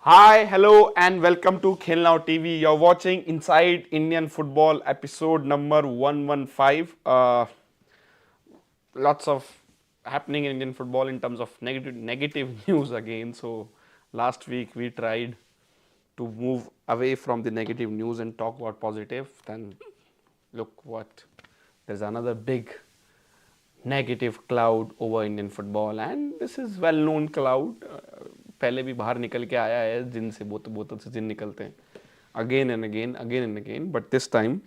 Hi, hello, and welcome to KNTV TV. You're watching Inside Indian Football episode number 115. Lots of happening in Indian football in terms of negative news again. So last week we tried to move away from the negative news and talk about positive. Then look what there's another big negative cloud over Indian football, and this is well known cloud. पहले भी बाहर निकल के आया है जिन से बोतल बोतल से जिन निकलते हैं again and again, but this time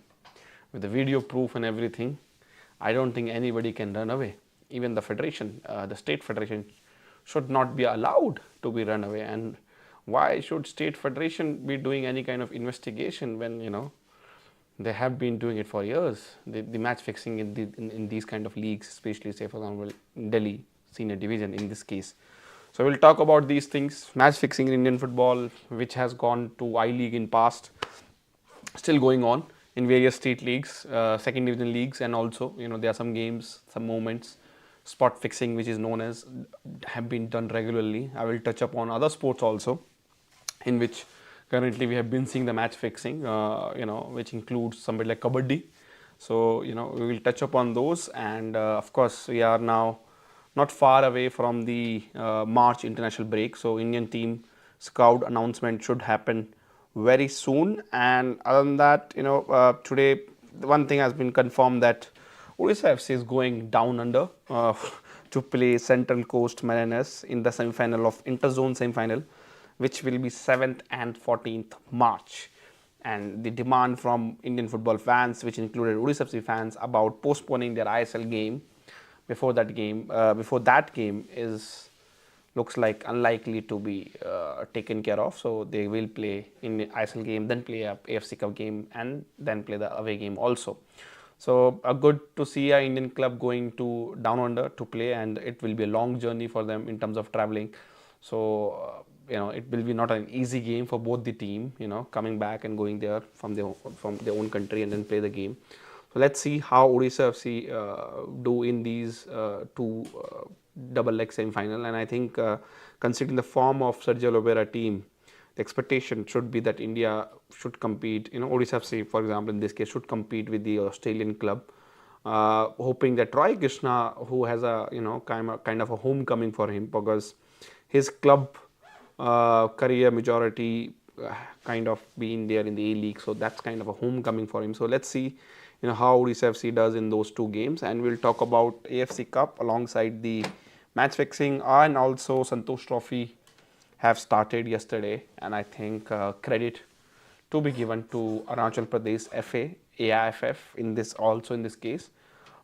with the video proof and everything, I don't think anybody can run away. Even the federation, the state federation, should not be allowed to be run away. And why should state federation be doing any kind of investigation when they have been doing it for years? The match fixing in these kind of leagues, especially say for example Delhi senior division in this case. So we'll talk about these things. Match fixing in Indian football, which has gone to I League in past, still going on in various state leagues, second division leagues, and also there are some games, some moments, spot fixing, which is known as, have been done regularly. I will touch upon other sports also, in which currently we have been seeing the match fixing, which includes somebody like kabaddi. So we will touch upon those, and of course we are now not far away from the March international break. So Indian team scout announcement should happen very soon. And other than that, today one thing has been confirmed that Odisha FC is going down under to play Central Coast Mariners in the semi-final of Interzone semi-final, which will be 7th and 14th March. And the demand from Indian football fans, which included Odisha FC fans, about postponing their ISL game before that game is looks like unlikely to be taken care of. So they will play in the ISL game, then play a AFC Cup game, and then play the away game also. So good to see a Indian club going to down under to play, and it will be a long journey for them in terms of traveling. So it will be not an easy game for both the team. Coming back and going there from their own country and then play the game. So let's see how Odisha FC do in these two double leg semi-final. And I think considering the form of Sergio Lobera team, the expectation should be that India should compete. Odisha FC, for example, in this case, should compete with the Australian club, hoping that Roy Krishna, who has a kind of a homecoming for him, because his club career majority kind of being there in the A League, so that's kind of a homecoming for him. So let's see how Odisha FC does in those two games, and we'll talk about AFC Cup alongside the match fixing, and also Santosh Trophy have started yesterday, and I think credit to be given to Arunachal Pradesh FA, AIFF in this case,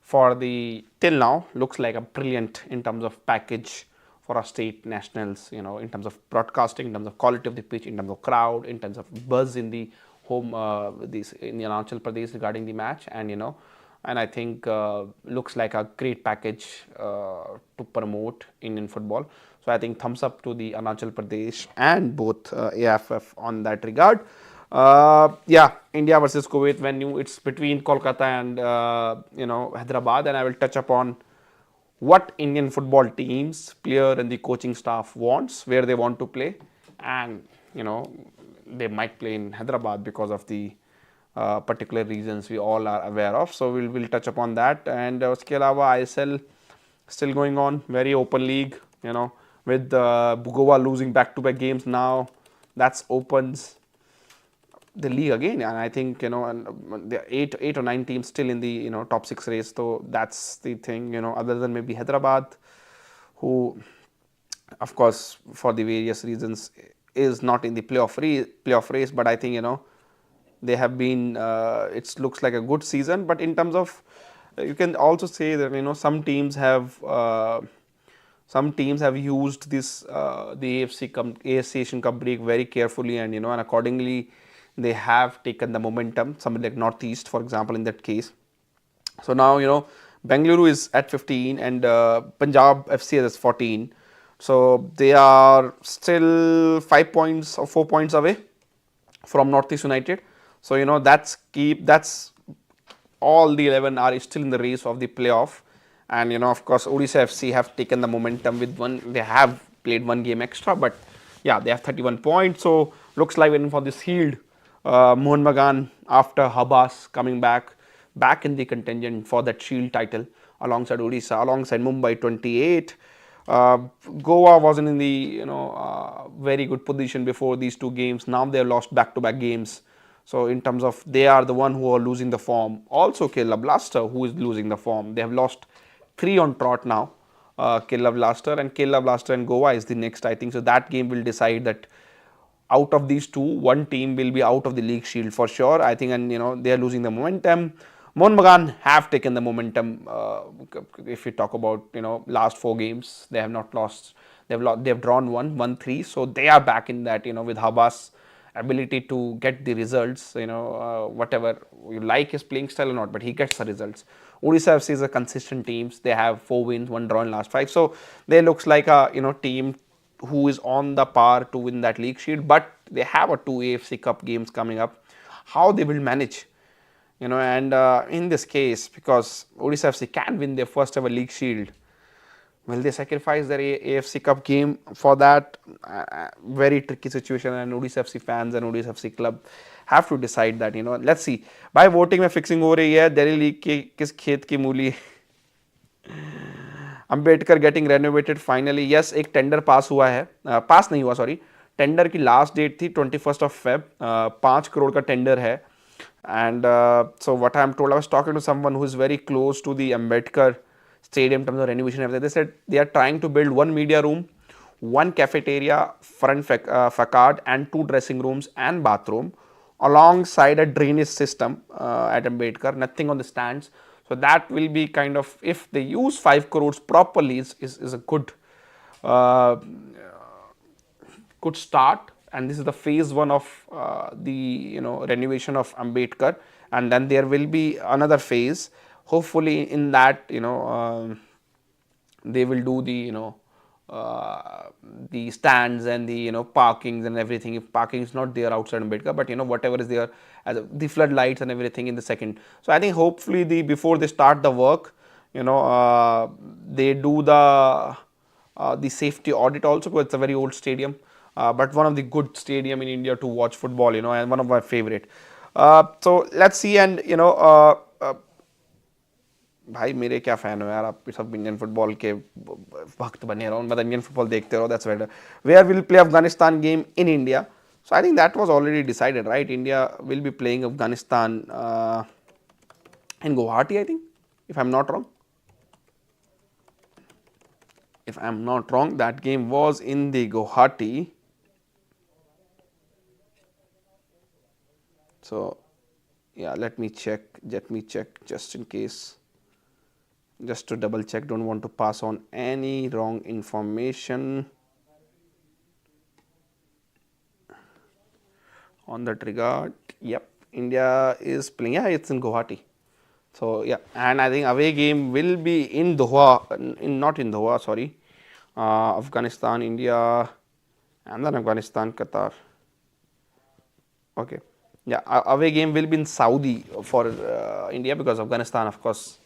for the till now looks like a brilliant in terms of package for our state nationals, in terms of broadcasting, in terms of quality of the pitch, in terms of crowd, in terms of buzz in the home in Arunachal Pradesh regarding the match, and I think looks like a great package to promote Indian football. So I think thumbs up to the Arunachal Pradesh and both AFF on that regard. India versus Kuwait venue. It's between Kolkata and Hyderabad, and I will touch upon what Indian football teams, player and the coaching staff wants, where they want to play, and they might play in Hyderabad because of the particular reasons we all are aware of. So we'll touch upon that. And uske alawa ISL still going on, very open league, with Goa losing back-to-back games now. That's opens the league again, and I think there are eight or nine teams still in the top 6 race. So that's the thing, other than maybe Hyderabad, who of course for the various reasons is not in the playoff race, but I think they have been it looks like a good season. But in terms of you can also say that some teams have used this the AFC Asian Cup break very carefully, and and accordingly they have taken the momentum. Somebody like Northeast, for example, in that case. So now Bengaluru is at 15 and Punjab FC is 14. So they are still 5 points or 4 points away from Northeast United. So that's all the 11 are still in the race of the playoff. And of course Odisha FC have taken the momentum with one. They have played one game extra, but Yeah, they have 31 points. So looks like waiting for the Shield. Mohun Bagan after Habas coming back in the contingent for that Shield title alongside Odisha, alongside Mumbai 28. Uh, Goa wasn't in the very good position before these two games. Now they have lost back-to-back games. So in terms of they are the one who are losing the form. Also Kerala Blaster who is losing the form. They have lost 3 on trot now. Kerala Blaster and Kerala Blaster and Goa is the next, I think. So that game will decide that out of these two, one team will be out of the league shield for sure, I think, and they are losing the momentum. Mohun Bagan have taken the momentum. If we talk about last 4 games, they have not lost. They've drawn one 3, so they are back in that with Habas ability to get the results. Whatever you like his playing style or not, but he gets the results. Odisha FC is a consistent teams. They have 4 wins, 1 draw in last 5. So they looks like a team who is on the par to win that league shield, but they have a 2 AFC Cup games coming up. How they will manage, and in this case, because Odisha FC can win their first ever league shield, will they sacrifice their AFC Cup game for that? Very tricky situation, and Odisha FC fans and Odisha FC club have to decide that. Let's see. By voting में fixing हो रही है Delhi league के किस खेत की मूली. Ambedkar getting renovated finally. Yes, एक टेंडर पास हुआ है, पास नहीं हुआ सॉरी. टेंडर की लास्ट डेट थी 21 Feb. 5 करोड़ का टेंडर है. And so what I'm told, I was talking to someone who is very close to the Ambedkar Stadium in terms of renovation and everything. They said they are trying to build 1 media room, 1 cafeteria, front facade, and 2 dressing rooms and bathroom, alongside a drainage system at Ambedkar. Nothing on the stands. So that will be kind of, if they use 5 crores properly, is a uh, good start. And this is the phase 1 of the renovation of Ambedkar, and then there will be another phase. Hopefully, in that they will do the stands and the parkings and everything. If parking is not there outside Ambedkar, but whatever is there as the floodlights and everything in the second. So I think hopefully before they start the work, they do the safety audit also, because it's a very old stadium. But one of the good stadium in India to watch football, and one of my favorite. So let's see, and भाई मेरे क्या fan हो यार, आप सब Indian football के भक्त बने रहो, मतलब इंडियन फुटबॉल देखते रहो. That's better. Where will play Afghanistan game in India. So I think that was already decided, right? India will be playing Afghanistan in Guwahati, I think, if I'm not wrong. If I'm not wrong, that game was in the Guwahati. So yeah, let me check just in case, just to double check. Don't want to pass on any wrong information on that regard. Yep, India is playing. Yeah, it's in Guwahati. So yeah, and I think away game will be in Doha, not in Doha, sorry. Afghanistan, India, and then Afghanistan, Qatar. Okay, yeah, away game will be in Saudi for India, because Afghanistan, of course,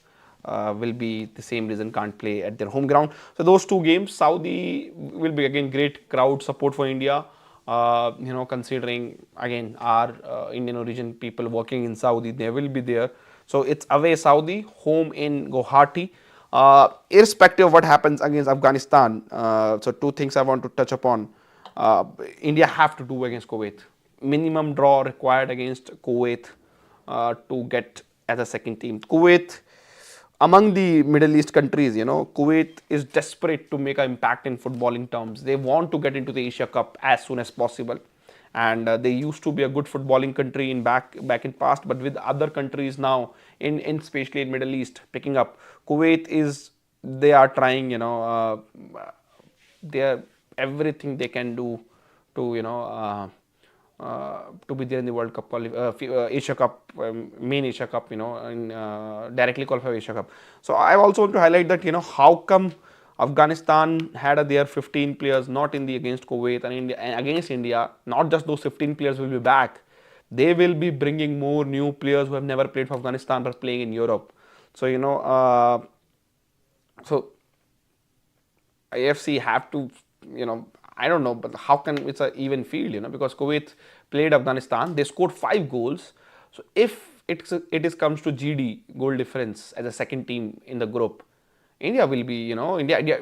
will be the same reason can't play at their home ground. So those 2 games, Saudi will be again great crowd support for India. Considering again our Indian origin people working in Saudi, they will be there. So it's away Saudi, home in Guwahati. Irrespective of what happens against Afghanistan, so 2 things I want to touch upon. India have to do against Kuwait. Minimum draw required against Kuwait to get as a second team. Kuwait, among the Middle East countries, Kuwait is desperate to make an impact in footballing terms. They want to get into the Asia Cup as soon as possible, and they used to be a good footballing country in back in past, but with other countries now in especially in Middle East picking up, Kuwait is, they are trying, they are everything they can do to to be there in the World Cup, Asia Cup, main Asia Cup, in directly qualify Asia Cup. So I also want to highlight that, how come Afghanistan had their 15 players not in the against Kuwait and India, and against India. Not just those 15 players will be back, they will be bringing more new players who have never played for Afghanistan but playing in Europe. So so AFC have to, I don't know, but how can it's an even field, because Kuwait played Afghanistan, they scored 5 goals. So if it is comes to GD, goal difference, as a second team in the group, India will be, India,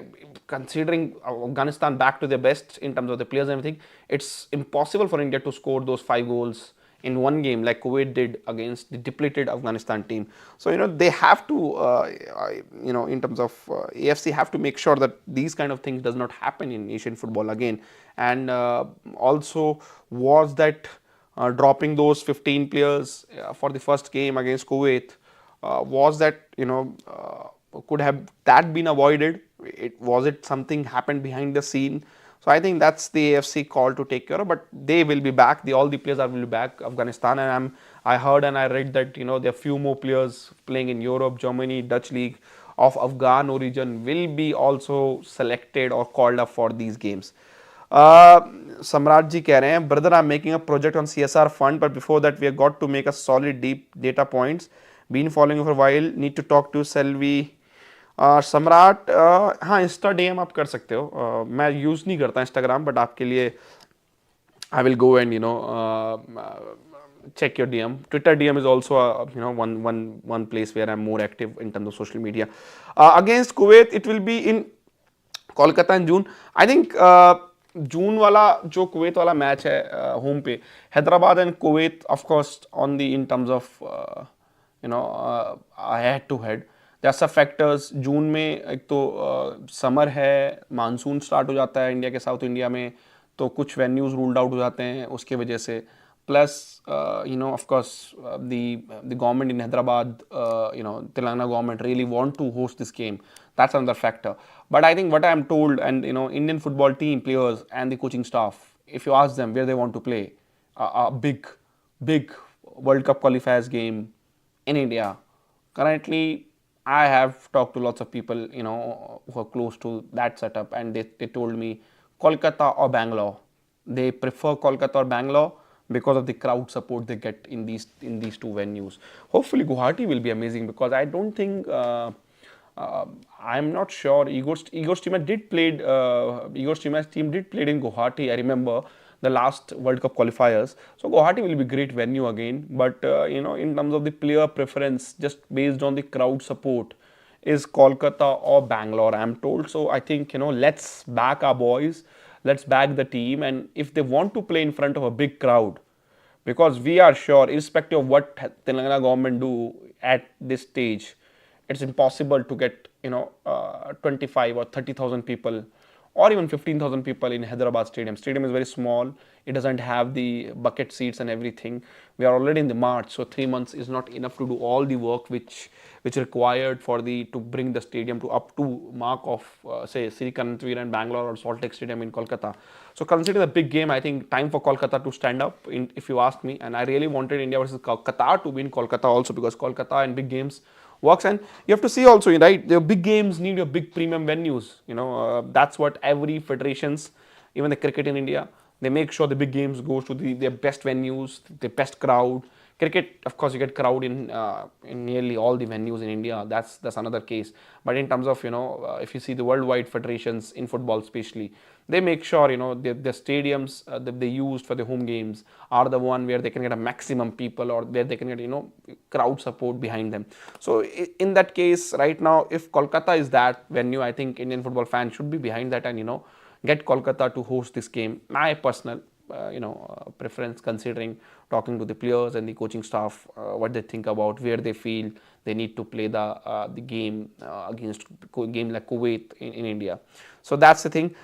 considering Afghanistan back to their best in terms of the players and everything, it's impossible for India to score those 5 goals in one game like Kuwait did against the depleted Afghanistan team. So, they have to, in terms of AFC, have to make sure that these kind of things does not happen in Asian football again. And also was that dropping those 15 players for the first game against Kuwait, was that, could have that been avoided? Was it something happened behind the scene? So I think that's the AFC call to take care of, but they will be back. All the players will be back. Afghanistan, and I heard and I read that there are few more players playing in Europe, Germany, Dutch league of Afghan origin will be also selected or called up for these games. सम्राट जी कह रहे हैं, brother, I'm making a project on CSR fund, but before that we have got to make a solid deep data points. Been following you for a while. Need to talk to Selvi. सम्राट, हाँ, Insta DM आप कर सकते हो. मैं use नहीं करता Instagram, but आपके लिए I will go and check your DM. Twitter DM is also one place where I'm more active in terms of social media. Against Kuwait, it will be in Kolkata in June. I think June वाला जो Kuwait वाला match है home पे, Hyderabad and Kuwait of course on the in terms of head to head. There are सब factors. June में एक तो summer है, मानसून स्टार्ट हो जाता है इंडिया के साउथ इंडिया में, तो कुछ वेन्यूज रूल्ड आउट हो जाते हैं उसके वजह से. Plus, of course, the government in Hyderabad, Telangana government really want to host this game. That's another factor. But I think what I am told, and Indian football team players and the coaching staff, if you ask them where they want to play a big World Cup qualifiers game in India, currently I have talked to lots of people, who are close to that setup, and they told me Kolkata or Bangalore. They prefer Kolkata or Bangalore because of the crowd support they get in these two venues. Hopefully Guwahati will be amazing, because I don't think I'm not sure Igor Stimac team did play in Guwahati. I remember the last World Cup qualifiers. So Guwahati will be a great venue again, but in terms of the player preference, just based on the crowd support, is Kolkata or Bangalore, I'm told. So I think, let's back our boys. Let's back the team, and if they want to play in front of a big crowd, because we are sure, irrespective of what Telangana government do at this stage, it's impossible to get 25 or 30,000 people or even 15,000 people in Hyderabad stadium. Stadium is very small. It doesn't have the bucket seats and everything. We are already in the March, so 3 months is not enough to do all the work which required to bring the stadium to up to mark of say Sri Kanantveer and Bangalore or Salt Lake Stadium in Kolkata. So considering the big game, I think time for Kolkata to stand up, if you ask me. And I really wanted India versus Qatar to win Kolkata also, because Kolkata in big games works. And you have to see also, right, the big games need your big premium venues. That's what every federations, even the cricket in India, they make sure the big games goes to their best venues, the best crowd. Cricket, of course, you get crowd in nearly all the venues in India. That's another case. But in terms of, if you see the worldwide federations in football especially, they make sure, the stadiums that they used for the home games are the one where they can get a maximum people, or where they can get, crowd support behind them. So in that case, right now, if Kolkata is that venue, I think Indian football fans should be behind that and, get Kolkata to host this game. My personal preference, considering talking to the players and the coaching staff, what they think about, where they feel they need to play the game against game like Kuwait in India. So that's the thing.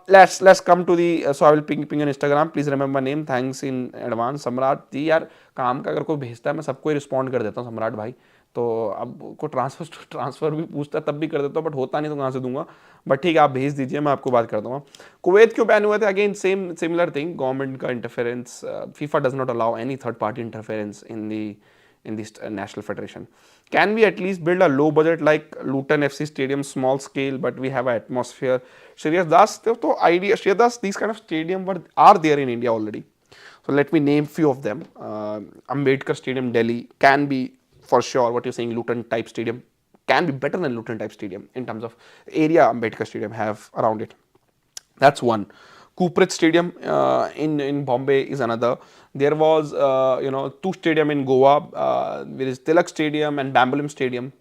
Let's come to the so I will ping on Instagram. Please remember name. Thanks in advance. सम्राट जी, यार काम का अगर कोई भेजता है मैं सबको ही रिस्पॉन्ड कर देता हूँ सम्राट भाई. तो अब को ट्रांसफ़र भी पूछता है तब भी कर देता हूँ, बट होता नहीं तो कहाँ से दूंगा. बट ठीक है, आप भेज दीजिए, मैं आपको बात कर दूंगा. कुवैत क्यों बैन हुए थे? अगेन सिमिलर थिंग, गवर्नमेंट का interference. FIFA does not allow any third party interference in this national federation. Can we at least build a low budget like Luton FC stadium, small scale, but we have an atmosphere? Shreyas Das, तो idea, Shreyas Das, these kind of stadium are there in India already. So let me name few of them. Ambedkar Stadium, Delhi, can be for sure. What you're saying, Luton type stadium can be better than Luton type stadium in terms of area Ambedkar Stadium have around it. That's one. Kuwait Stadium in Bombay is another. There was two stadium in Goa. There is Tilak Stadium and Bambolim Stadium.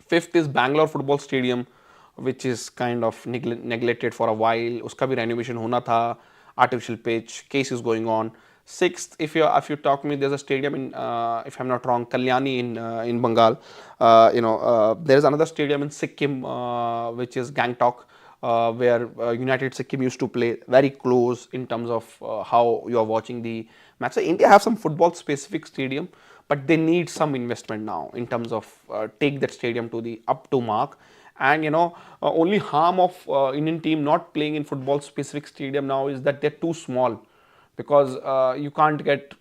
Fifth is Bangalore Football Stadium, which is kind of neglected for a while. Uska bhi renovation hona tha. Artificial pitch. Case is going on. Sixth, if you talk to me, there's a stadium in, if I'm not wrong, Kalyani in Bengal. There is another stadium in Sikkim, which is Gangtok, where United Sikkim used to play, very close in terms of how you are watching the match. So India have some football specific stadium, but they need some investment now in terms of take that stadium to the up to mark. And only harm of Indian team not playing in football specific stadium now is that they're too small, because you can't get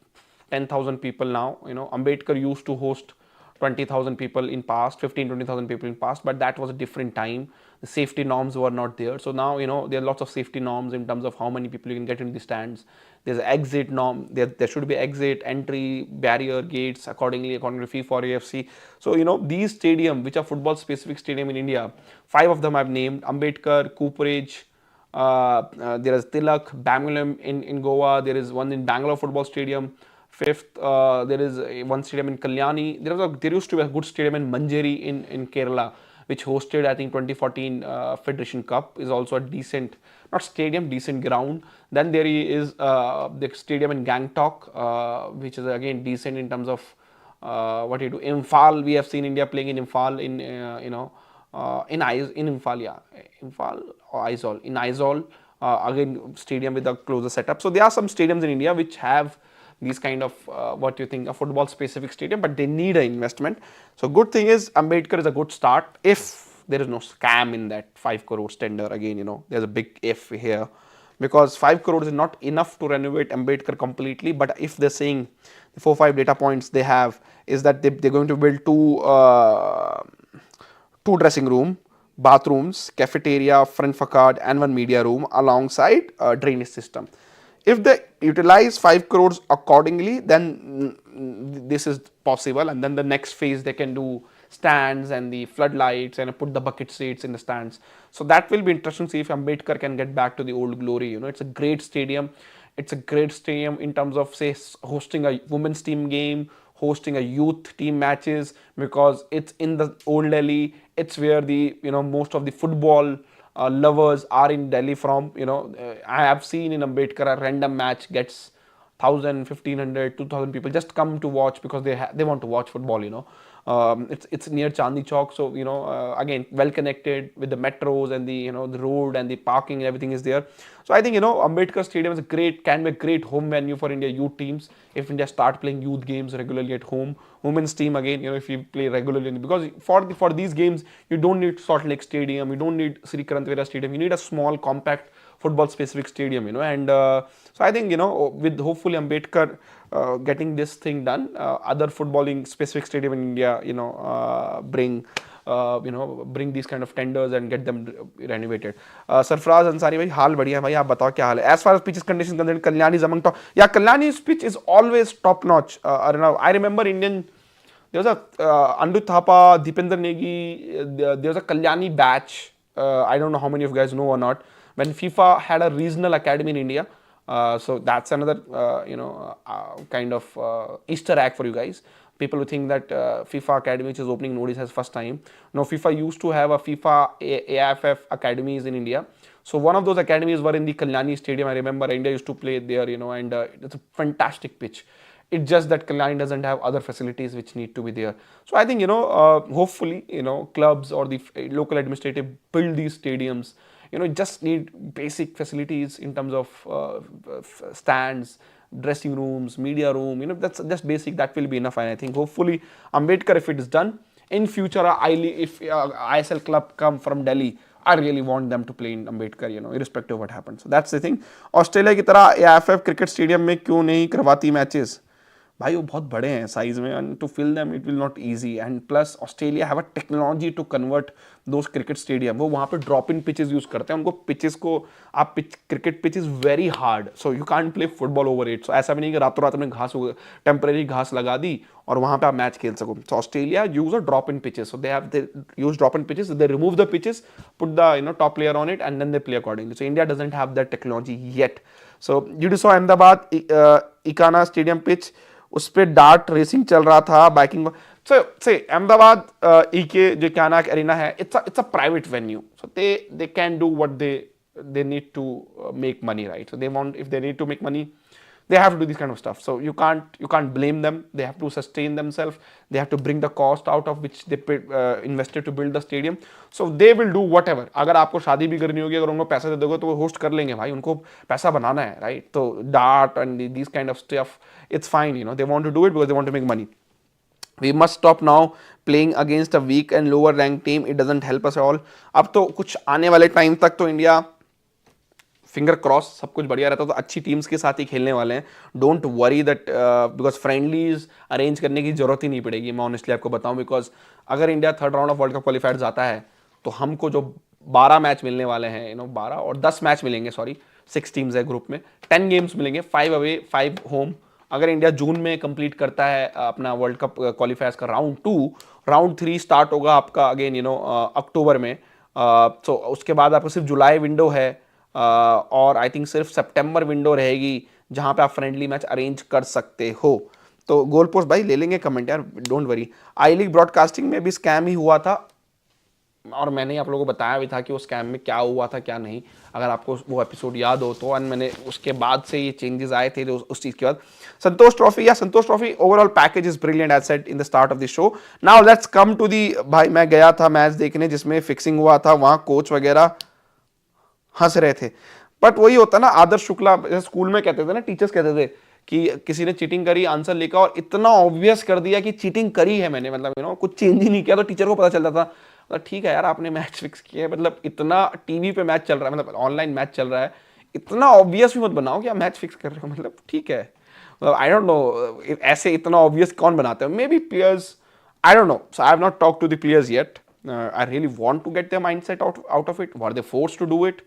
10,000 people now. Ambedkar used to host 20,000 people in past, 15-20,000 people in past, but that was a different time. The safety norms were not there. So now there are lots of safety norms in terms of how many people you can get in the stands. There's an exit norm. There should be exit, entry, barrier, gates accordingly, according to FIFA or AFC. So these stadium, which are football specific stadium in India, 5 of them I've named: Ambedkar, Cooperage, there is Tilak, Bambolim in Goa. There is one in Bangalore Football Stadium. Fifth, there is one stadium in Kalyani. There used to be a good stadium in Manjeri in Kerala, which hosted, I think, 2014 Federation Cup. Is also a decent, not stadium, decent ground. Then there is the stadium in Gangtok, which is again decent in terms of what you do. Imphal, we have seen India playing in Imphal in Imphal, yeah, Imphal or Aizawl. In Aizawl, again stadium with a closer setup. So there are some stadiums in India which have these kind of what you think a football specific stadium, but they need an investment. So good thing is Ambedkar is a good start if there is no scam in that 5 crores tender. Again, there's a big if here, because 5 crores is not enough to renovate Ambedkar completely. But if they're saying the 4-5 data points they have is that they're going to build two dressing room, bathrooms, cafeteria, front facade, and one media room alongside a drainage system. If they utilize 5 crores accordingly, then this is possible. And then the next phase they can do stands and the floodlights and put the bucket seats in the stands. So that will be interesting to see if Ambedkar can get back to the old glory. It's a great stadium. It's a great stadium in terms of, say, hosting a women's team game, hosting a youth team matches, because it's in the old Delhi. It's where the most of the football lovers are in Delhi from. I have seen in Ambedkar a random match gets 1,000, 1,500, 2,000 people just come to watch because they want to watch football. It's near Chandni Chowk, so again, well connected with the metros and the road and the parking and everything is there. So I think Ambedkar Stadium is can be a great home venue for India youth teams if India start playing youth games regularly at home. Women's team again, if you play regularly, because for these games you don't need Salt Lake Stadium, you don't need Sri Karantvera Stadium, you need a small compact football specific stadium. And so I think with hopefully Ambedkar getting this thing done, other footballing specific stadium in India bring these kind of tenders and get them renovated. Sarfraz Ansari भाई हाल बढ़िया भाई, आप बताओ क्या हाल है? As far as pitches conditions concerned, Kalyani is among top. Yeah, Kalyani's pitch is always top notch. I remember there was a Andu Thapa, Deepinder Negi, there was a Kalyani batch. I don't know how many of you guys know or not. When FIFA had a regional academy in India, so that's another kind of Easter egg for you guys. People who think that FIFA academy which is opening notice has first time. No, FIFA used to have a FIFA AIFF academies in India. So one of those academies were in the Kalyani Stadium. I remember India used to play there, and it's a fantastic pitch. It's just that Kalyani doesn't have other facilities which need to be there. So I think hopefully clubs or the local administrative build these stadiums. Just need basic facilities in terms of stands, dressing rooms, media room. That's just basic. That will be enough. And I think hopefully Ambedkar, if it is done in future, if ISL club come from Delhi, I really want them to play in Ambedkar, irrespective of what happens. So that's the thing. Australia की तरह AIFF cricket stadium में क्यों नहीं करवाती matches? भाई वो बहुत बड़े हैं साइज में, and to fill them it will not easy. And plus Australia have a technology to convert those cricket stadium. वो वहाँ पे ड्रॉप इन पिचेस यूज करते हैं. उनको पिचेस को आप cricket pitch is very hard, so you can't play football over it. So ऐसा भी नहीं कि रातों रात में घास टेम्परेरी घास लगा दी और वहां पे आप मैच खेल सको. So Australia use a drop in pitches, so they use drop in pitches, they remove the pitches, put the top player on it, and then they play accordingly. So India doesn't have that technology yet. So you saw Ahmedabad Ikana Stadium pitch, उस पर dart racing चल रहा था, biking. So say Ahmedabad EK जो कानाक arena है, it's a private venue, so they can do what they need to make money, right? So if they need to make money, they have to do this kind of stuff. So you can't blame them. They have to sustain themselves. They have to bring the cost out of which they invested to build the stadium. So they will do whatever. अगर आपको शादी भी करनी होगी, अगर उनको पैसा दे दोगे तो वो होस्ट कर लेंगे भाई, उनको पैसा बनाना है, right? तो dart and these kind of stuff, it's fine, they want to do it because they want to make money. We must stop now playing against a weak and lower ranked team. It doesn't help us at all. अब तो कुछ आने वाले time तक तो India, finger cross, सब कुछ बढ़िया रहता, तो अच्छी टीम्स के साथ ही खेलने वाले हैं. Don't worry that, because friendlies arrange करने की जरूरत ही नहीं पड़ेगी, मैं ऑनेस्टली आपको बताऊं. बिकॉज अगर India third round of world cup qualifier जाता है तो हमको जो 12 मैच मिलने वाले हैं, 12 और 10 मैच मिलेंगे, सॉरी 6 टीम्स है ग्रुप में, 10 गेम्स मिलेंगे, 5 अवे 5 होम. अगर इंडिया जून में कंप्लीट करता है अपना वर्ल्ड कप क्वालिफायर्स का राउंड 2, राउंड 3 स्टार्ट होगा आपका अगेन अक्टूबर में. तो उसके बाद आपको सिर्फ जुलाई विंडो है, और आई थिंक सिर्फ सितंबर विंडो रहेगी जहां पे आप फ्रेंडली मैच अरेंज कर सकते हो. तो गोल पोस्ट भाई ले लेंगे कमेंट यार, don't worry. I league broadcasting में भी स्कैम ही हुआ था, और मैंने आप लोगों को बताया भी था कि वो स्कैम में क्या हुआ था क्या नहीं, अगर आपको वो एपिसोड याद हो तो. एंड मैंने उसके बाद से ये चेंजेस आए थे उस चीज़ के बाद. संतोष ट्रॉफी, या Santosh trophy overall package is brilliant as said in the start of the show. Now let's come to the. भाई मैं गया था मैच देखने जिसमें फिक्सिंग हुआ था, वहाँ कोच वगैरह हंस रहे थे. बट वही होता ना, आदर्श शुक्ला जैसे स्कूल में कहते थे ना, टीचर्स कहते थे कि किसी ने चीटिंग करी, आंसर लिखा और इतना ऑब्वियस कर दिया कि चीटिंग करी है मैंने, मतलब कुछ चेंज ही नहीं किया, तो टीचर को पता चलता था. मतलब ठीक है यार, आपने मैच फिक्स किया है, मतलब इतना टीवी पे मैच चल रहा है, मतलब ऑनलाइन मैच चल रहा है, इतना ऑब्वियस भी मत बनाओ कि आप मैच फिक्स कर रहे हो, मतलब ठीक है. मतलब आई डोंट नो ऐसे इतना ऑब्वियस कौन बनाते हैं, may be players, I don't know. So I have not talk to the players yet. I really want to get their mindset out of it. Were they forced to do it?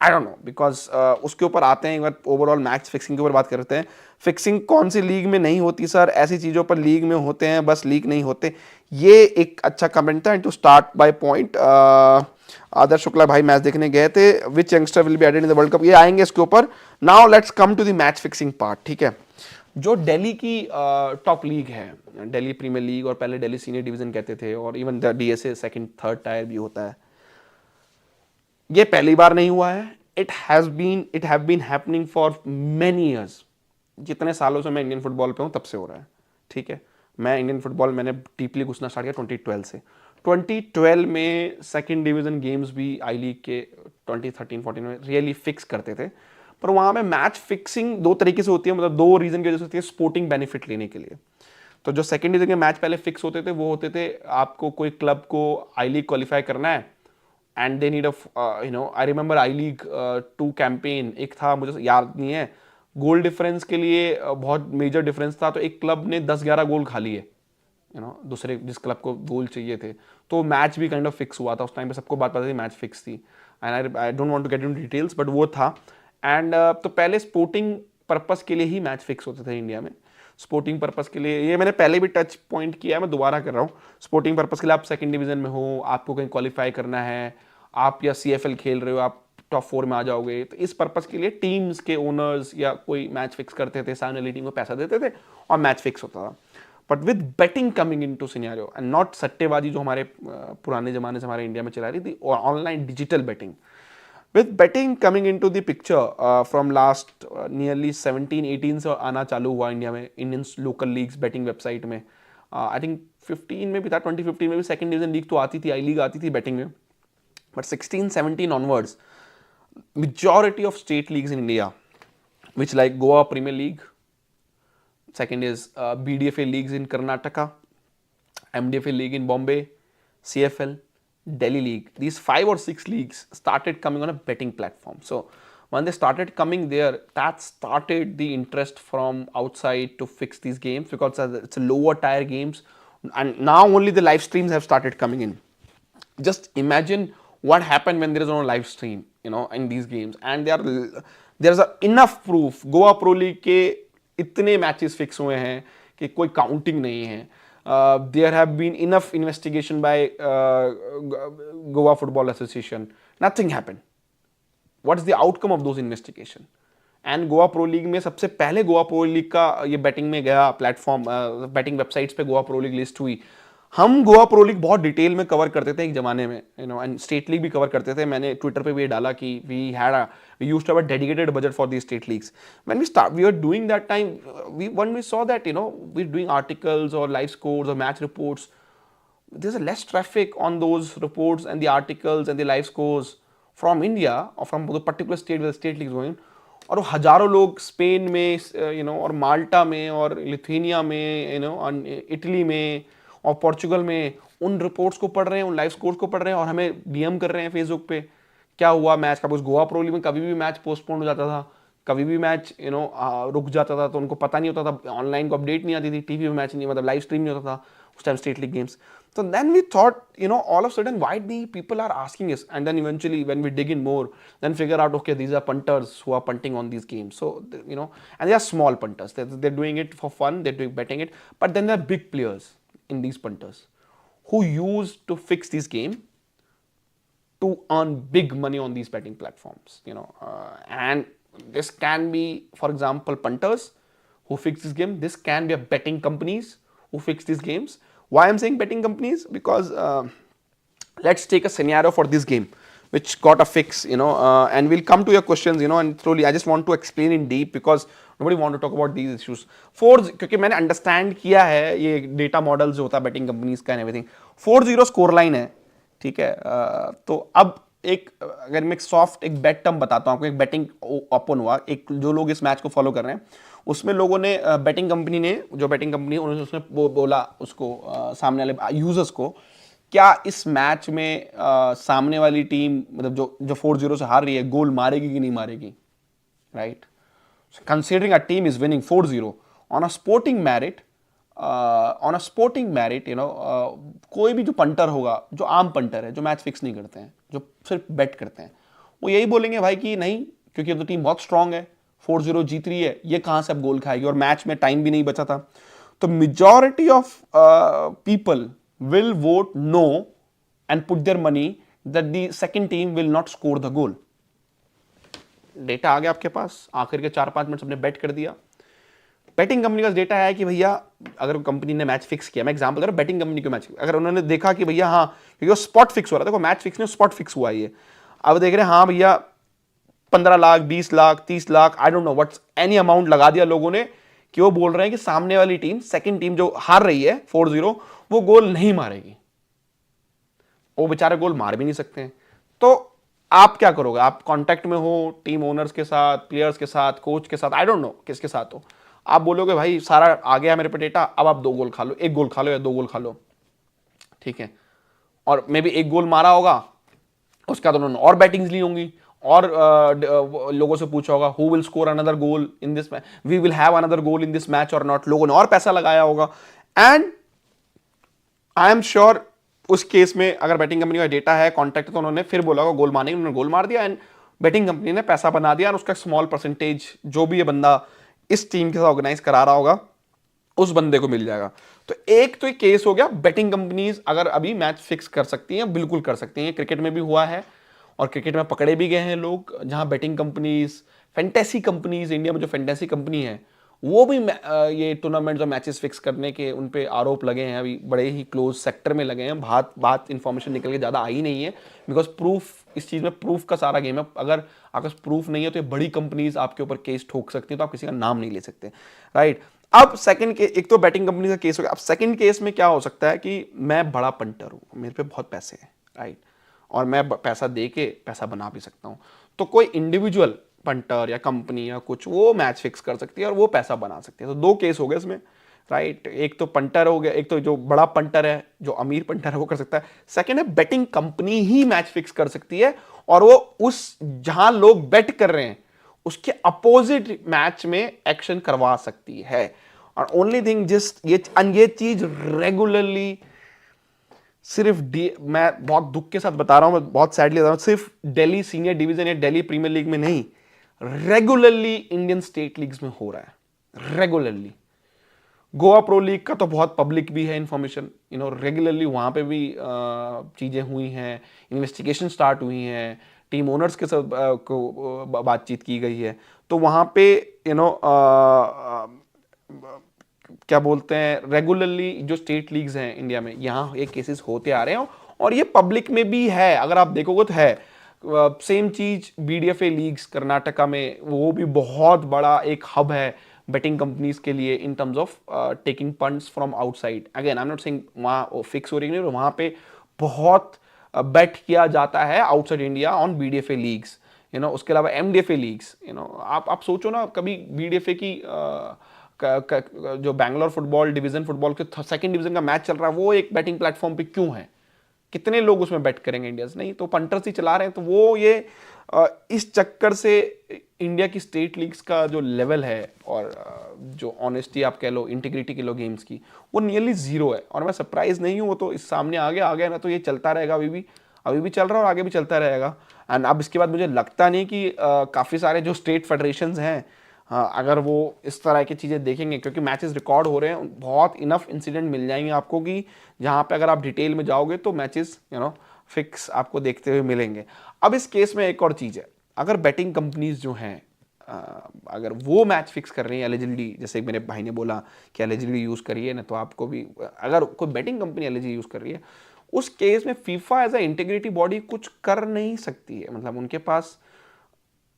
I don't know, because उसके ऊपर आते हैं एक बार, overall match fixing के ऊपर बात करते हैं. फिक्सिंग कौन सी लीग में नहीं होती सर, ऐसी चीज़ों पर लीग में होते हैं, बस लीग नहीं होते. ये एक अच्छा कमेंट था. To start by point, Adarsh Shukla भाई मैच देखने गए थे, which youngster will be added in the world cup, ये आएंगे इसके ऊपर. Now let's come to the match fixing part. ठीक है, जो दिल्ली की टॉप लीग है, दिल्ली प्रीमियर लीग, और पहले दिल्ली सीनियर डिवीजन कहते थे, और even the DSA second third tier भी होता है, ये पहली बार नहीं हुआ है. It have been happening for many years. जितने सालों से मैं इंडियन फुटबॉल पे हूँ तब से हो रहा है. ठीक है, मैं इंडियन फुटबॉल मैंने डीपली घुसना स्टार्ट किया 2012 से. 2012 में सेकंड डिवीजन गेम्स भी आई लीग के 2013-14 में रियली फिक्स करते थे. पर वहाँ में मैच फिक्सिंग दो तरीके से होती है, मतलब दो रीजन की वजह से होती है. स्पोर्टिंग बेनिफिट लेने के लिए, तो जो सेकंड डिवीजन के मैच पहले फिक्स होते थे वो होते थे, आपको कोई क्लब को आई लीग क्वालिफाई करना है, and they need I remember I league 2 campaign एक था, मुझे याद नहीं है, गोल डिफरेंस के लिए बहुत मेजर डिफरेंस था, तो एक क्लब ने 10-11 गोल खा लिए, दूसरे जिस क्लब को गोल चाहिए थे, तो मैच भी काइंड ऑफ फिक्स हुआ था. उस टाइम पे सबको बात पता थी, मैच फिक्स थी. And I don't want to get in details, but वो था. एंड तो पहले स्पोर्टिंग पर्पस के लिए ही मैच फिक्स होते थे इंडिया में. स्पोर्टिंग पर्पस के लिए, ये मैंने पहले भी टच पॉइंट किया है, मैं दोबारा कर रहा हूँ. स्पोर्टिंग पर्पस के लिए आप सेकंड डिवीजन में हो, आपको कहीं क्वालिफाई करना है, आप या सीएफएल खेल रहे हो, आप टॉप 4 में आ जाओगे, तो इस पर्पस के लिए टीम्स के ओनर्स या कोई मैच फिक्स करते थे, सामने वाली टीम को पैसा देते थे और मैच फिक्स होता था. But with betting coming in to scenario, and not सट्टेबाजी जो हमारे पुराने जमाने से हमारे इंडिया में चला रही थी, और online digital betting, with betting coming into the picture from last nearly 17-18 से आना चालू हुआ इंडिया में, Indian local leagues betting website में. आई थिंक 15 में भी था, 2015 में भी सेकंड डिवीजन लीग तो आती थी, आई लीग आती थी बेटिंग में. But 16-17 onwards, majority of state leagues in India, which like Goa Premier League, second is BDFA leagues in Karnataka, MDFA league in Bombay, CFL, Delhi league, these 5 or 6 leagues started coming on a betting platform. So when they started coming there, that started the interest from outside to fix these games, because it's a lower tier games, and now only the live streams have started coming in. Just imagine what happened when there is no live stream, in these games, and there's enough proof. Goa Pro League के इतने matches fix हुए हैं कि कोई counting नहीं है. There have been enough investigation by Goa Football Association. Nothing happened. What's the outcome of those investigation? And Goa pro league में सबसे पहले गोवा प्रो लीग का ये बैटिंग में गया प्लेटफॉर्म, बैटिंग वेबसाइट्स पे गोवा प्रो लीग लिस्ट हुई. हम गोवा प्रो लीग बहुत डिटेल में कवर करते थे एक जमाने में, you know, and state league भी कवर करते थे. मैंने ट्विटर पे भी ये डाला कि we used to have a dedicated budget for the state leagues. When we were doing that time, we saw that, you know, we doing articles और लाइव स्कोर्स और match reports. There's a less traffic on those reports and the articles and the live scores from India or from the particular state where the state league is going. और वो हजारों लोग Spain में, you no, और माल्टा में और Lithuania में, you no, Italy में और पोर्चुगल में उन रिपोर्ट्स को पढ़ रहे हैं, उन लाइव स्कोर्स को पढ़ रहे हैं और हमें डीएम कर रहे हैं फेसबुक पे क्या हुआ मैच का. उस गोवा प्रो लीग में कभी भी मैच पोस्टपोन हो जाता था, कभी भी मैच, यू नो, रुक जाता था, तो उनको पता नहीं होता था, ऑनलाइन को अपडेट नहीं आती थी, टीवी में मैच नहीं, मतलब लाइव स्ट्रीम नहीं होता था उस time state league games. So then we thought, you know, all of a sudden, why the people are asking us? And then eventually, when we dig in more, then figure out, okay, these are punters who are punting on these games. So, you know, and they are small punters. They're doing it for fun. They're doing betting it. But then there are big players in these punters who use to fix this game to earn big money on these betting platforms. You know, and this can be, for example, punters who fix this game. This can be a betting companies who fix these games. Why I'm saying betting companies? Because let's take a scenario for this game which got a fix, you know, and we'll come to your questions, you know, and slowly I just want to explain in deep because nobody want to talk about these issues. क्योंकि मैंने understand किया है ये data model जो होता है batting companies का and everything. 4-0 score line है, ठीक है. तो अब अगर मैं एक सॉफ्ट एक बेट टर्म बताता हूँ आपको, एक बैटिंग ओपन हुआ, एक जो लोग इस मैच को फॉलो कर रहे हैं उसमें लोगों ने, बैटिंग कंपनी ने, जो बैटिंग कंपनी उन्होंने उसमें बोला उसको, सामने वाले यूजर्स को, क्या इस मैच में सामने वाली टीम, मतलब जो 4-0 से हार रही है, गोल मारेगी कि नहीं मारेगी, right. Considering a team is winning 4-0 on a sporting merit, you know, कोई भी जो पंटर होगा, जो आम पंटर है, जो मैच फिक्स नहीं करते हैं, जो सिर्फ बेट करते हैं, वो यही बोलेंगे भाई कि नहीं, क्योंकि तो टीम बहुत स्ट्रांग है, 4-0 जीत रही है, ये कहां से अब गोल खाएगी, और मैच में टाइम भी नहीं बचा था. तो majority of people will vote no and put their money that the second team will not score the goal. Data आ गया आपके पास, आखिर के 4-5 मिनट सबने बेट कर दिया. बैटिंग कंपनी का डेटा है कि भैया अगर कंपनी ने मैच फिक्स किया, मैं एग्जांपल दे रहा हूं, बैटिंग कंपनी को मैच, अगर उन्होंने देखा कि भैया हाँ, क्योंकि वो स्पॉट फिक्स हो रहा था, देखो मैच फिक्स नहीं, स्पॉट फिक्स हुआ ये, अब देख रहे हैं हाँ भैया 15 लाख, 20 लाख, 30 लाख, आई don't know what's any amount लगा दिया लोगों ने, कि वो बोल रहे हैं कि सामने वाली टीम, सेकंड टीम जो हार रही है 4-0, वो गोल नहीं मारेगी. वो बेचारे गोल मार भी नहीं सकते हैं. तो आप क्या करोगे? आप कांटेक्ट में हो टीम ओनर्स के साथ, प्लेयर्स के साथ, कोच के साथ, आई डोंट नो किसके साथ हो, आप बोलोगे भाई सारा आ गया मेरे पे डेटा, अब आप 2 गोल खा लो, 1 गोल खा लो या 2 गोल खा लो, ठीक है. और मे बी 1 गोल मारा होगा, उसका तो उन्होंने और बैटिंग्स ली होंगी, और लोगों से पूछा होगा who will score another goal in this match, we will have another goal in this match और नॉट, लोगों ने और पैसा लगाया होगा. एंड आई एम श्योर उस केस में अगर बैटिंग कंपनी का डेटा है, कॉन्टैक्ट, तो उन्होंने फिर बोला होगा गोल मारने, उन्होंने गोल मार दिया एंड बैटिंग कंपनी ने पैसा बना दिया, और उसका स्मॉल परसेंटेज जो भी ये बंदा इस टीम के साथ ऑर्गेनाइज करा रहा होगा उस बंदे को मिल जाएगा. तो एक तो ये केस हो गया, बैटिंग कंपनीज अगर अभी मैच फिक्स कर सकती हैं, बिल्कुल कर सकती हैं. क्रिकेट में भी हुआ है और क्रिकेट में पकड़े भी गए हैं लोग, जहां batting companies, fantasy companies, India में जो फैंटेसी कंपनी है वो भी ये टूर्नामेंट्स और मैचेस फिक्स करने के उन पे आरोप लगे हैं, अभी बड़े ही क्लोज सेक्टर में लगे हैं. बात इंफॉर्मेशन निकल के ज़्यादा आई नहीं है, बिकॉज प्रूफ, इस चीज़ में प्रूफ का सारा गेम है. अगर आपके प्रूफ नहीं है तो ये बड़ी कंपनीज आपके ऊपर केस ठोक सकती है, तो आप किसी का नाम नहीं ले सकते, राइट. अब सेकंड के, एक तो बैटिंग कंपनी का केस हो गया. अब सेकंड केस में क्या हो सकता है कि मैं बड़ा पंटर हूँ, मेरे पे बहुत पैसे हैं, राइट, और मैं पैसा दे के पैसा बना भी सकता हूँ. तो कोई इंडिविजुअल पंटर या कंपनी या कुछ वो मैच फिक्स कर सकती है और वो पैसा बना सकती है. तो 2 केस हो गए इसमें, राइट. एक तो पंटर हो गया, एक तो जो बड़ा पंटर है, जो अमीर पंटर है वो कर सकता है. सेकंड है बैटिंग कंपनी ही मैच फिक्स कर सकती है, और वो उस जहां लोग बेट कर रहे हैं उसके अपोजिट मैच में एक्शन करवा सकती है. और ओनली थिंग ये चीज रेगुलरली सिर्फ मैं बहुत दुख के साथ बता रहा हूं, मैं बहुत सैडली बता रहा हूं, सिर्फ दिल्ली सीनियर डिवीजन या दिल्ली प्रीमियर लीग में नहीं, रेगुलरली इंडियन स्टेट लीग्स में हो रहा है, रेगुलरली. गोवा प्रो लीग का तो बहुत पब्लिक भी है इन्फॉर्मेशन, रेगुलरली वहाँ पे भी चीज़ें हुई हैं, इन्वेस्टिगेशन स्टार्ट हुई हैं, टीम ओनर्स के साथ को बातचीत की गई है, तो वहाँ पे क्या बोलते हैं, रेगुलरली जो स्टेट लीग्स हैं इंडिया में, यहाँ ये केसेस होते आ रहे हैं और ये पब्लिक में भी है, अगर आप देखोगे तो है। सेम चीज बीडीएफए लीग्स कर्नाटका में, वो भी बहुत बड़ा एक हब है बेटिंग कंपनीज के लिए इन terms of taking funds from outside. Again I am not saying वहाँ फिक्स हो रही है, वहाँ पे बहुत बेट किया जाता है आउटसाइड इंडिया ऑन बीडीएफए लीग्स, उसके अलावा एमडीएफए लीग्स। आप सोचो ना, कभी बीडीएफए की जो बैंगलोर फुटबॉल डिवीजन, फुटबॉल के सेकंड डिवीजन का मैच चल रहा है, वो एक बैटिंग प्लेटफॉर्म पे क्यों है? कितने लोग उसमें बैट करेंगे इंडियंस? नहीं, तो पंटर्स ही चला रहे हैं। तो वो ये इस चक्कर से इंडिया की स्टेट लीग्स का जो लेवल है और जो ऑनेस्टी आप कह लो, इंटीग्रिटी के लो गेम्स की, वो नियरली जीरो है। और मैं सरप्राइज नहीं हूँ, वो तो इस सामने आ गया ना, तो ये चलता रहेगा, अभी भी चल रहा है और आगे भी चलता रहेगा। एंड अब इसके बाद मुझे लगता नहीं कि काफ़ी सारे जो स्टेट फेडरेशंस हैं, हाँ, अगर वो इस तरह की चीज़ें देखेंगे, क्योंकि मैचेस रिकॉर्ड हो रहे हैं, बहुत इनफ इंसिडेंट मिल जाएंगे आपको कि जहाँ पे अगर आप डिटेल में जाओगे तो मैचेस फिक्स आपको देखते हुए मिलेंगे। अब इस केस में एक और चीज़ है, अगर बेटिंग कंपनीज जो हैं अगर वो मैच फिक्स कर रही है एलिजिबली, जैसे मेरे भाई ने बोला कि एलिजिबली यूज़ करिए ना, तो आपको भी अगर कोई बेटिंग कंपनी एलिजिबली यूज़ कर रही है, उस केस में FIFA as a integrity body कुछ कर नहीं सकती है। मतलब उनके पास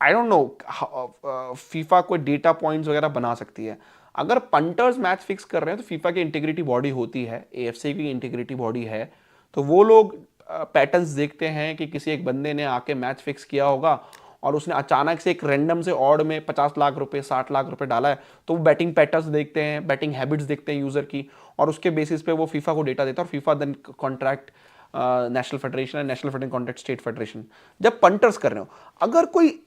आई डोंट नो, फीफा कोई डेटा पॉइंट्स वगैरह बना सकती है। अगर पंटर्स मैच फिक्स कर रहे हैं तो फीफा की इंटीग्रिटी बॉडी होती है, एएफसी की इंटीग्रिटी बॉडी है, तो वो लोग पैटर्न्स देखते हैं कि किसी एक बंदे ने आके मैच फिक्स किया होगा और उसने अचानक से एक रैंडम से ऑड में 50 लाख रुपए 60 लाख रुपए डाला है, तो वो बैटिंग पैटर्न्स देखते हैं, बैटिंग हैबिट्स देखते हैं यूजर की, और उसके बेसिस पे वो फीफा को डेटा देता है और FIFA then contract national federation, national federation contract state federation. जब पंटर्स कर रहे हो, अगर कोई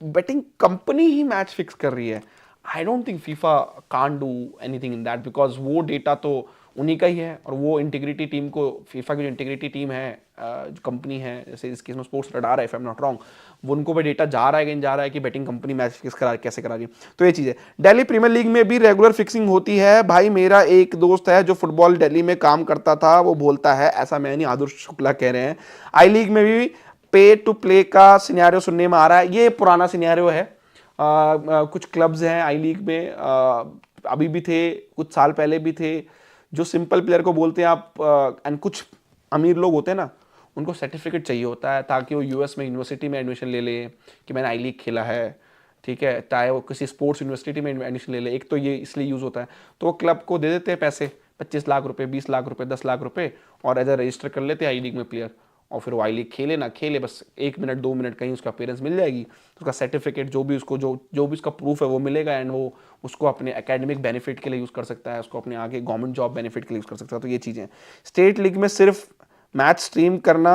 बेटिंग कंपनी ही मैच फिक्स कर रही है, I don't think FIFA can't do anything in that, because वो डेटा तो उन्हीं का ही है। और वो इंटीग्रिटी टीम को, फीफा की जो इंटीग्रिटी टीम है, जो कंपनी है, जैसे इस केस में स्पोर्ट्स रडार है, if I am not wrong, वो उनको भी डेटा जा रहा है कहीं, जा रहा है कि बैटिंग कंपनी मैच फिक्स करा कैसे करा रही है। तो ये चीज़ है। दिल्ली प्रीमियर लीग में भी रेगुलर फिक्सिंग होती है। भाई मेरा एक दोस्त है जो फुटबॉल दिल्ली में काम करता था, वो बोलता है, ऐसा मैं नहीं, आदर्श शुक्ला कह रहे हैं, आई लीग में भी पे टू प्ले का सिनेरियो सुनने में आ रहा है। ये पुराना सिनेरियो है। कुछ क्लब्स हैं आई लीग में, अभी भी थे, कुछ साल पहले भी थे, जो सिंपल प्लेयर को बोलते हैं आप, एंड कुछ अमीर लोग होते हैं ना, उनको सर्टिफिकेट चाहिए होता है ताकि वो यूएस में यूनिवर्सिटी में एडमिशन ले ले कि मैंने आई लीग खेला है, ठीक है, चाहे वो किसी स्पोर्ट्स यूनिवर्सिटी में एडमिशन ले ले। एक तो ये इसलिए यूज़ होता है, तो वो क्लब को दे देते हैं पैसे, 25 लाख रुपए, 20 लाख रुपए, 10 लाख रुपए, और एज रजिस्टर कर लेते हैं आई लीग में प्लेयर, और फिर वो आई लीग खेले ना खेले, बस 1 मिनट 2 मिनट कहीं उसका अपीयरेंस मिल जाएगी, उसका सर्टिफिकेट जो भी उसको जो भी उसका प्रूफ है वो मिलेगा, एंड वो उसको अपने एकेडमिक बेनिफिट के लिए यूज़ कर सकता है, उसको अपने आगे गवर्नमेंट जॉब बेनिफिट के लिए यूज़ कर सकता है। तो ये चीज़ें स्टेट लीग में सिर्फ मैच स्ट्रीम करना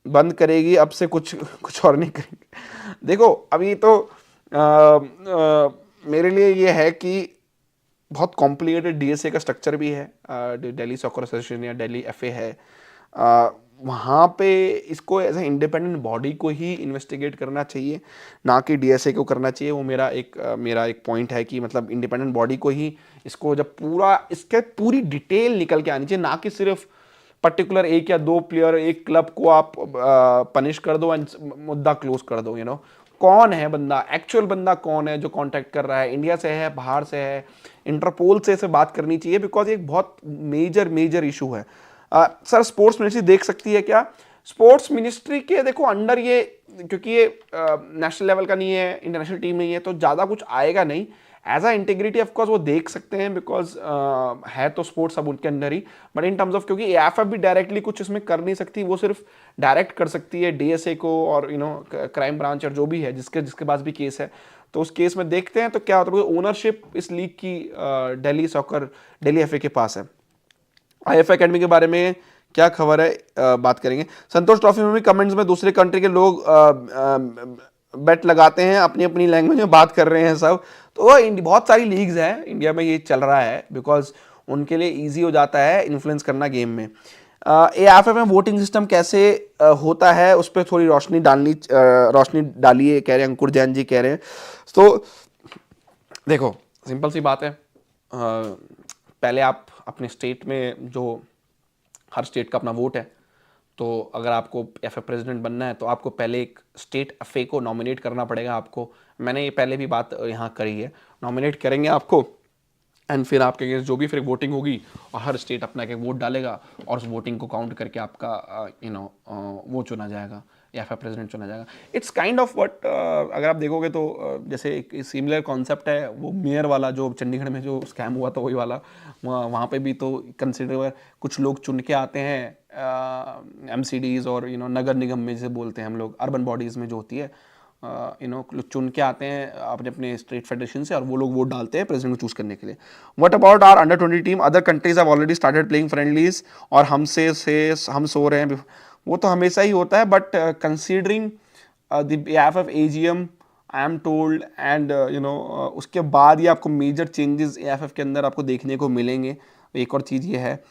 बंद करेगी अब से, कुछ और नहीं करेंगे। देखो अभी तो मेरे लिए ये है कि बहुत कॉम्प्लिकेटेड डीएसए का स्ट्रक्चर भी है, दिल्ली सॉकर एसोसिएशन या दिल्ली एफए है, वहाँ पे इसको एज ए इंडिपेंडेंट बॉडी को ही इन्वेस्टिगेट करना चाहिए, ना कि डीएसए को करना चाहिए। वो मेरा एक पॉइंट है कि मतलब इंडिपेंडेंट बॉडी को ही इसको जब इसके पूरी डिटेल निकल के आनी चाहिए, ना कि सिर्फ पर्टिकुलर एक या दो प्लेयर, एक क्लब को आप पनिश कर दो एंड मुद्दा क्लोज कर दो। कौन है बंदा, एक्चुअल बंदा कौन है जो कांटेक्ट कर रहा है, इंडिया से है, बाहर से है, इंटरपोल से इसे बात करनी चाहिए, बिकॉज एक बहुत मेजर इशू है। सर स्पोर्ट्स मिनिस्ट्री देख सकती है क्या? स्पोर्ट्स मिनिस्ट्री के देखो अंडर ये, क्योंकि ये नेशनल लेवल का नहीं है, इंटरनेशनल टीम नहीं है, तो ज़्यादा कुछ आएगा नहीं। एज अ इंटीग्रिटी ऑफकोर्स वो देख सकते हैं, बिकॉज है तो स्पोर्ट्स अब उनके under he, but in terms of, क्योंकि एएफएफ भी डायरेक्टली कुछ इसमें कर नहीं सकती, वो सिर्फ डायरेक्ट कर सकती है डीएसए को और क्राइम ब्रांच और जो भी है जिसके पास भी केस है। तो उस केस में देखते हैं तो क्या होता है, ओनरशिप इस लीग की दिल्ली एफए के पास है। आईएफ एकेडमी के बारे में क्या खबर है, बात करेंगे। संतोष ट्रॉफी में भी कमेंट्स में दूसरे कंट्री के लोग बेट लगाते हैं, अपनी अपनी लैंग्वेज में बात कर रहे हैं सब। तो बहुत सारी लीग्स हैं इंडिया में, ये चल रहा है बिकॉज उनके लिए इजी हो जाता है इन्फ्लुएंस करना गेम में। एएफएफ में वोटिंग सिस्टम कैसे होता है, उस पर थोड़ी रोशनी डालिए, कह रहे हैं अंकुर जैन जी, कह रहे हैं। तो देखो सिंपल सी बात है, पहले आप अपने स्टेट में, जो हर स्टेट का अपना वोट है, तो अगर आपको एफ ए प्रेसिडेंट बनना है तो आपको पहले एक स्टेट एफ ए को नॉमिनेट करना पड़ेगा आपको। मैंने ये पहले भी बात यहाँ करी है, नॉमिनेट करेंगे आपको एंड फिर आपके अगेंस्ट जो भी फिर वोटिंग होगी और हर स्टेट अपना एक वोट डालेगा और उस वोटिंग को काउंट करके आपका वो चुना जाएगा या फिर प्रेसिडेंट चुना जाएगा। इट्स काइंड ऑफ व्हाट, अगर आप देखोगे तो जैसे एक सिमिलर कॉन्सेप्ट है वो मेयर वाला, जो चंडीगढ़ में जो स्कैम हुआ था वही वाला। वहाँ पे भी तो कंसिडर कुछ लोग चुन के आते हैं एमसीडीज और नगर निगम में जैसे बोलते हैं हम लोग, अर्बन बॉडीज़ में जो होती है, चुन के आते हैं अपने अपने स्टेट फेडरेशन से और वो लोग वोट डालते हैं प्रेसिडेंट को चूज करने के लिए। What about our under 20 team? Other countries have already started playing friendlies और हमसे से हम सो रहे हैं। वो तो हमेशा ही होता है, but considering the AFF AGM I am told and उसके बाद ही आपको मेजर चेंजेस एएफएफ के अंदर आपको देखने को मिलेंगे। एक और चीज़ ये है,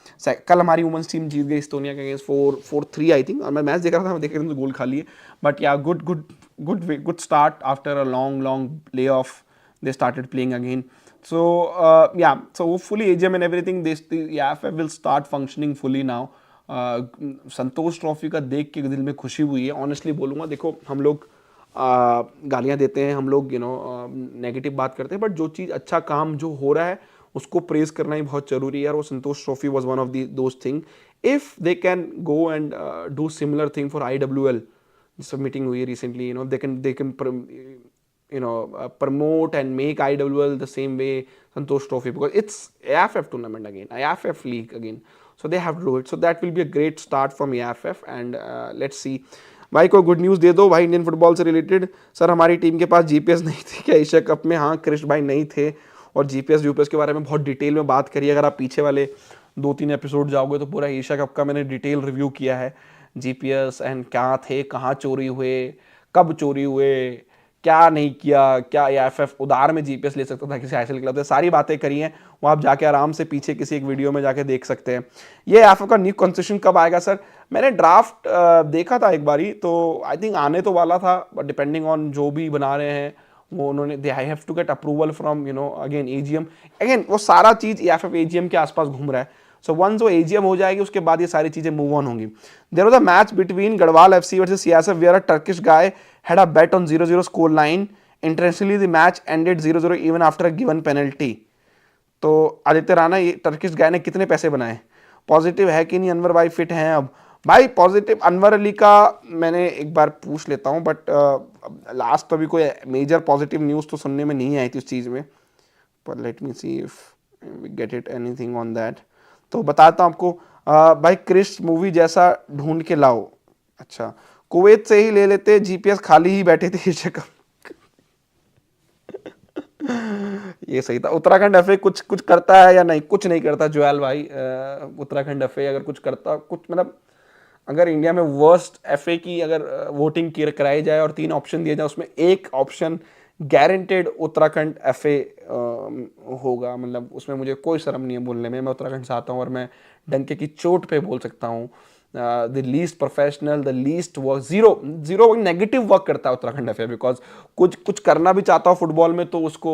कल हमारी वुमेंस टीम जीत गई इस्टोनिया के अगेंस्ट 4-3 आई थिंक, और मैं मैच देख रहा था, मैं देख रहा था तो गोल खा लिए, बट या good start after a long play of they started playing again. So so hopefully AGM and everything, the AFF will start functioning fully now. Santosh trophy का देख के दिल में खुशी हुई है, ऑनेस्टली बोलूँगा। देखो हम लोग गालियाँ देते हैं, हम लोग नेगेटिव बात करते हैं, बट जो चीज़ अच्छा काम जो हो रहा है उसको प्रेज करना ही बहुत जरूरी है, और वो Santosh trophy was one of those thing. If they can go and do similar thing for IWL, जिस मीटिंग हुई recently, they can promote and make IWL the same way Santosh Trophy, because it's AFF tournament again, AFF league again, so they have to do it. So that will be a great start from AFF and let's see। भाई कोई good news दे दो भाई Indian football से related. Sir हमारी team के पास GPS नहीं थे क्या एशिया कप में? हाँ क्रिश भाई नहीं थे, और जीपीएस यूपीएस के बारे में बहुत डिटेल में बात करी। अगर आप पीछे वाले 2-3 एपिसोड जाओगे तो पूरा एशिया कप का मैंने डिटेल रिव्यू किया है, जीपीएस एंड क्या थे, कहाँ चोरी हुए, कब चोरी हुए, क्या नहीं किया, क्या एएफएफ उधार में जीपीएस ले सकता था किसी आईएसएल क्लब से, सारी बातें करी हैं। वो आप जाके आराम से पीछे किसी एक वीडियो में जाके देख सकते हैं। ये एएफएफ का न्यू कॉन्स्टिट्यूशन कब आएगा सर? मैंने ड्राफ्ट देखा था एक बारी, तो आई थिंक आने तो वाला था, बट डिपेंडिंग ऑन जो भी बना रहे हैं वो उन्होंने, they I have to get approval from again AGM. Again वो सारा चीज़ एएफएफ एजीएम के आसपास घूम रहा है। सो वंस वो एजीएम हो जाएगी उसके बाद ये सारी चीजें मूव ऑन होंगी। There was a match between Garhwal FC versus CSF where a Turkish guy had a bet on 0-0 score line. Internationally the match ended 0-0 even after a given penalty. तो आदित्य राणा, ये टर्किश गाय ने कितने पैसे बनाए? पॉजिटिव है कि नहीं अनवर भाई, फिट हैं अब? भाई पॉजिटिव अनवर अली का मैंने एक बार पूछ लेता हूँ, बट लास्ट तो अभी कोई मेजर पॉजिटिव न्यूज़ तो सुनने में नहीं आई थी उस चीज़ में, पर let me see if we get it anything on that. तो बताता हूँ आपको। भाई क्रिश मूवी जैसा ढूंढ के लाओ। अच्छा, कुवैत से ही ले लेते, जीपीएस खाली ही बैठे थे एशिया कप। ये सही था। उत्तराखंड एफए कुछ कुछ करता है या नहीं? कुछ नहीं करता जोयल भाई। उत्तराखंड एफए अगर कुछ करता, कुछ मतलब अगर इंडिया में वर्स्ट एफए की अगर वोटिंग कराई जाए और 3 ऑप्शन दिए जाए, उसमें एक ऑप्शन गारंटेड उत्तराखंड एफए होगा। मतलब उसमें मुझे कोई शर्म नहीं है बोलने में, मैं उत्तराखंड से आता हूँ और मैं डंके की चोट पे बोल सकता हूँ। The least professional, the least work, zero negative work करता है उत्तराखंड एफए, बिकॉज कुछ करना भी चाहता हो फुटबॉल में तो उसको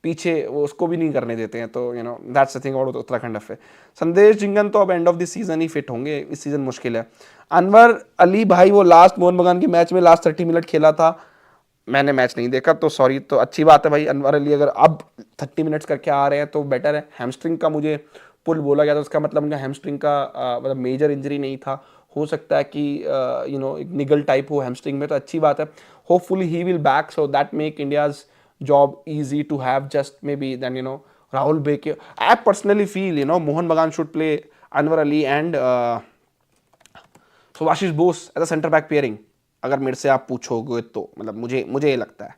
पीछे उसको भी नहीं करने देते हैं। तो that's the thing about Uttarakhand FA. संदेश जिंगन तो अब end of the season he fit होंगे, इस सीजन मुश्किल है। अनवर अली भाई वो लास्ट मोहन बगान के मैच में लास्ट 30 मिनट खेला था, मैंने मैच नहीं देखा तो सॉरी। तो अच्छी बात है भाई, अनवर अली अगर अब 30 मिनट्स करके आ रहे हैं तो बेटर है। हैमस्ट्रिंग का मुझे पुल बोला गया था, उसका मतलब उनका हैमस्ट्रिंग का मतलब मेजर इंजरी नहीं था, हो सकता है कि एक निगल टाइप हो हैमस्ट्रिंग में, तो अच्छी बात है। Hopefully he will back, so that make India's job easy to have, just maybe then Rahul Beke. I personally feel Mohan Bagan should play Anwar Ali and Subhashish Bose as a center back pairing, अगर मेरे से आप पूछोगे तो। मतलब मुझे ये लगता है,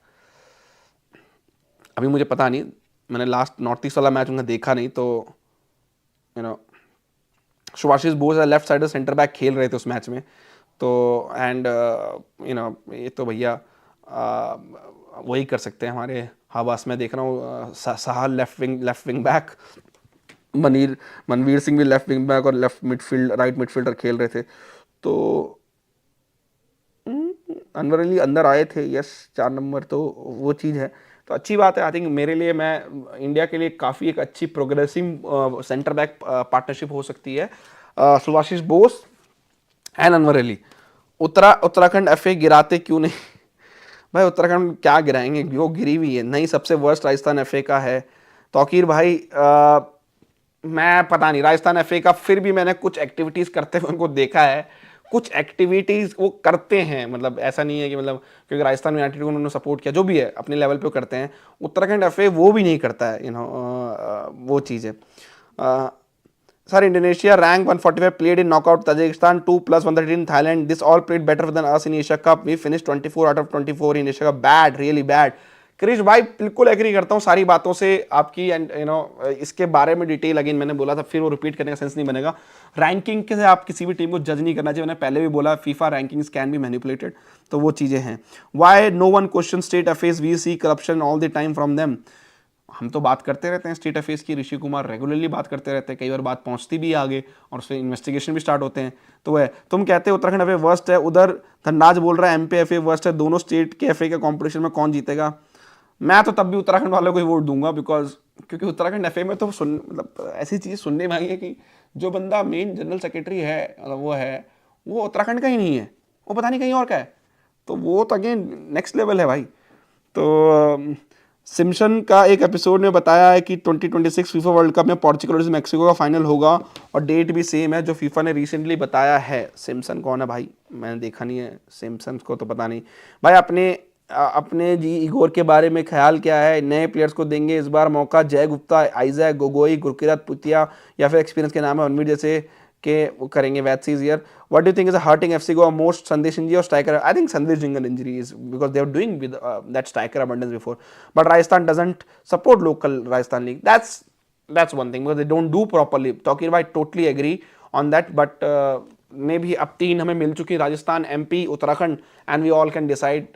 अभी मुझे पता नहीं, मैंने लास्ट नॉर्थ ईस्ट वाला मैच उनका देखा नहीं, तो Subhashis Bose left side centre back खेल रहे थे उस मैच में, तो एंड ये तो भैया वही कर सकते हैं हमारे हवास में। देख रहा हूँ Sahal left wing back, Manvir Singh भी लेफ्ट विंग बैक और लेफ्ट मिडफील्ड राइट मिडफील्डर खेल रहे थे। तो अनवर अली अंदर आए थे, यस 4 नंबर, तो वो चीज़ है। तो अच्छी बात है। आई थिंक मेरे लिए, मैं इंडिया के लिए काफ़ी एक अच्छी प्रोग्रेसिव सेंटर बैक पार्टनरशिप हो सकती है। सुभाषिष बोस एंड अनवर अली। उत्तराखंड एफए गिराते क्यों नहीं? भाई उत्तराखंड क्या गिराएंगे, जो गिरी हुई है नहीं, सबसे वर्स्ट राजस्थान एफए का है। तौकीर भाई मैं पता नहीं राजस्थान एफए का, फिर भी मैंने कुछ एक्टिविटीज़ करते हुए उनको देखा है। कुछ एक्टिविटीज़ वो करते हैं, मतलब ऐसा नहीं है कि मतलब क्योंकि राजस्थान यूनाइटेड को उन्होंने सपोर्ट किया, जो भी है अपने लेवल पे वो करते हैं। उत्तराखंड एफए वो भी नहीं करता है, वो चीज़ है। Sir, Indonesia rank 145 played in knockout, Tajikistan 2 plus 113 in Thailand. This all played better than us in Asia Cup. We finished 24 out of 24 in Asia Cup. Bad, really bad. Krish भाई बिल्कुल एग्री करता हूँ सारी बातों से आपकी, एंड इसके बारे में डिटेल अगेन मैंने बोला था, फिर वो रिपीट करने का सेंस नहीं बनेगा। रैंकिंग के से आप किसी भी टीम को जज नहीं करना चाहिए, मैंने पहले भी बोला FIFA rankings can be manipulated, तो वो चीज़ें हैं। Why no one question state affairs, we see corruption all the time from them. हम तो बात करते रहते हैं स्टेट अफेयर्स की, ऋषि कुमार रेगुलरली बात करते रहते हैं, कई बार बात पहुंचती भी है आगे और उससे इन्वेस्टिगेशन भी स्टार्ट होते हैं। तो है, तुम कहते हो उत्तराखंड एफए वर्स्ट है, उधर धनराज बोल रहा है एमपी एफए वर्स्ट है, दोनों स्टेट के एफए के कॉम्पिटिशन में कौन जीतेगा? मैं तो तब भी उत्तराखंड वालों को ही वोट दूंगा, बिकॉज क्योंकि उत्तराखंड एफए में तो मतलब ऐसी चीज़ सुनने में आई है कि जो बंदा मेन जनरल सेक्रेटरी है, वो उत्तराखंड का ही नहीं है, वो पता नहीं कहीं और का है। तो वो तो अगेन नेक्स्ट लेवल है भाई। तो सिम्पसन का एक एपिसोड में बताया है कि 2026 फीफा वर्ल्ड कप में पोर्चुगल और मेक्सिको का फाइनल होगा, और डेट भी सेम है जो फीफा ने रिसेंटली बताया है। सिम्पसन कौन है भाई? मैंने देखा नहीं है सिम्पसन को, तो पता नहीं भाई। अपने जी इगोर के बारे में ख्याल क्या है? नए प्लेयर्स को देंगे इस बार मौका, जय गुप्ता, आइजैक, गोगोई, गुरकिरत पुतिया, या फिर एक्सपीरियंस के नाम है उनवीर जैसे के वो करेंगे watts year? What do you think is hurting FC Goa most, Sandesh Jingle or striker? I think Sandesh Jingle injury is because they were doing with that striker abundance before. But Rajasthan doesn't support local Rajasthan league. That's one thing because they don't do properly. Tokir bhai totally agree on that. But maybe अब 3 हमें मिल चुकी, Rajasthan, MP, Uttarakhand, and we all can decide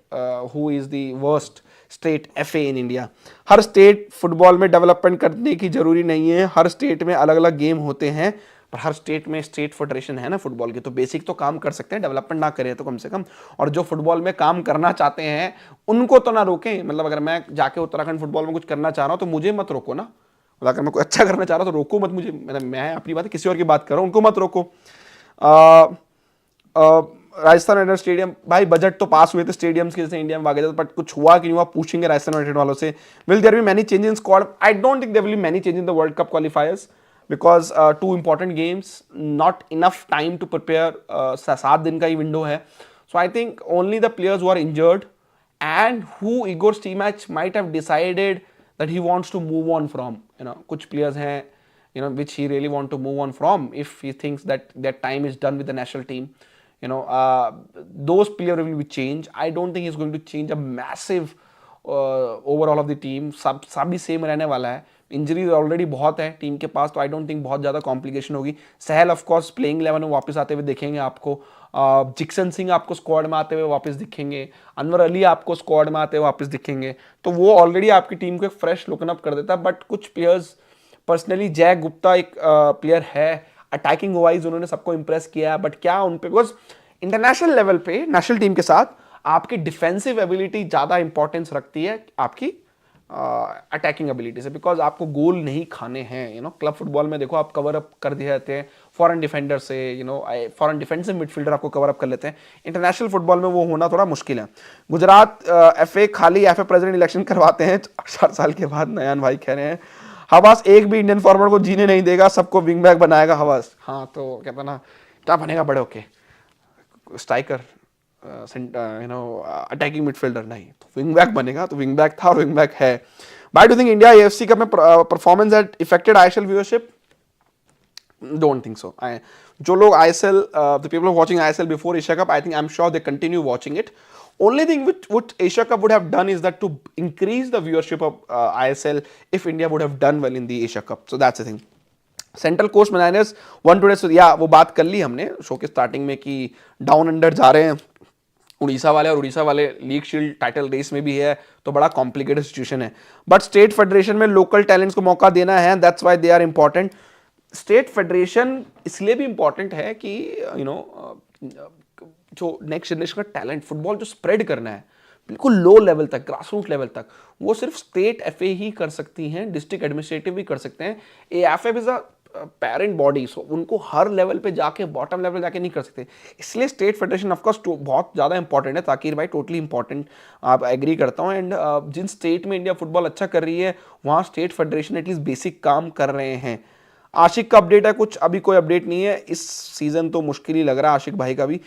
who is the worst state FA in India. Her state football में development करने की जरूरी नहीं है, हर state में अलग अलग गेम होते हैं, पर हर स्टेट में स्टेट फेडरेशन है ना फुटबॉल की, तो बेसिक तो काम कर सकते हैं, डेवलपमेंट ना करें तो कम से कम। और जो फुटबॉल में काम करना चाहते हैं उनको तो ना रोकें। मतलब अगर मैं जाके उत्तराखंड फुटबॉल में कुछ करना चाह रहा हूँ तो मुझे मत रोको ना, मतलब अगर मैं कुछ अच्छा करना चाह रहा हूँ तो रोको मत मुझे। मतलब मैं अपनी बात किसी और की बात कर रहा हूँ, उनको मत रोको। राजस्थान यूनाइटेड स्टेडियम, भाई बजट तो पास हुए थे स्टेडियम्स के जैसे इंडिया में आगे, बट कुछ हुआ कि नहीं हुआ पूछेंगे राजस्थान यूनाइटेड वालों से। Will there be many change in squad? I don't think there will be many change in the world cup qualifiers because two important games, not enough time to prepare. 7 दिन का ही विंडो है, so I think only the players who are injured and who Igor's team match might have decided that he wants to move on from. कुछ players हैं which he really want to move on from if he thinks that their time is done with the national team. Those players will be changed. I don't think he's going to change a massive overall of the team. सब भी same रहने वाला है। Injuries already बहुत है team के पास, तो I don't think बहुत ज़्यादा कॉम्प्लिकेशन होगी। सहल ऑफ कोर्स प्लेइंग 11 में वापस आते हुए देखेंगे आपको, जिक्सन सिंह आपको स्क्वाड में आते हुए वापस दिखेंगे, अनवर अली आपको स्क्वाड में आते हुए वापस दिखेंगे, तो वो ऑलरेडी आपकी टीम को एक फ्रेश लुकन अप कर देता है। बट कुछ प्लेयर्स, पर्सनली जय गुप्ता एक प्लेयर है, अटैकिंग वाइज उन्होंने सबको इंप्रेस किया है, बट क्या उन पे, बिकॉज इंटरनेशनल लेवल पे नेशनल टीम के साथ आपकी डिफेंसिव एबिलिटी ज़्यादा इंपॉर्टेंस रखती है आपकी अटैकिंग एबिलिटी से, बिकॉज आपको गोल नहीं खाने हैं। क्लब फुटबॉल में देखो आप कवर अप कर दिए जाते हैं फॉरेन डिफेंडर से, फॉरेन डिफेंसिव मिडफील्डर आपको कवर अप कर लेते हैं। इंटरनेशनल फुटबॉल में वो होना थोड़ा मुश्किल है। गुजरात FA खाली FA प्रेसिडेंट इलेक्शन करवाते हैं 4 साल के बाद, नयान भाई कह रहे हैं। हवास एक भी इंडियन फॉरवर्ड को जीने नहीं देगा, सबको विंग बैक बनाएगा हवास। हाँ तो कहता ना क्या बनेगा बड़े होके, स्ट्राइकर, अटैकिंग मिडफील्डर नहीं, तो विंग बैक बनेगा। तो विंग बैक था और विंग बैक है। By do think India AFC cup में performance that affected ISL viewership? Don't think so. जो लोग ISL, the people watching ISL before Asia cup, I think I am sure they continue watching it. Only thing which Asia Cup would have done is that to increase the viewership of ISL if India would have done well in the Asia Cup. So that's the thing. Central Coast managers 1 today, या वो बात कर ली हमने show के starting में कि down under जा रहे हैं उड़ीसा वाले, और उड़ीसा वाले लीग शील्ड टाइटल रेस में भी है, तो बड़ा कॉम्प्लिकेटेड सिचुएशन है। बट स्टेट फेडरेशन में लोकल टैलेंट्स को मौका देना है, that's why they are important. State federation इसलिए भी इंपॉर्टेंट है कि जो नेक्स्ट जनरेशन का टैलेंट फुटबॉल जो स्प्रेड करना है, बिल्कुल लो लेवल तक, ग्रास रूट लेवल तक। वो सिर्फ स्टेट एफए ही कर सकती हैं, डिस्ट्रिक्ट एडमिनिस्ट्रेटिव भी कर सकते हैं। AFA is a parent body, so उनको हर लेवल पे जाके, बॉटम लेवल जाके नहीं कर सकते। इसलिए स्टेट फेडरेशन ऑफकोर्स बहुत ज़्यादा इंपॉर्टेंट है। ताकिर भाई टोटली इंपॉर्टेंट, आप एग्री करता हूँ। एंड जिन स्टेट में इंडिया फुटबॉल अच्छा कर रही है वहाँ स्टेट फेडरेशन एटलीस्ट बेसिक काम कर रहे हैं। आशिक का अपडेट है कुछ, अभी कोई अपडेट नहीं है। इस सीजन तो मुश्किल ही लग रहा है आशिक भाई का भी।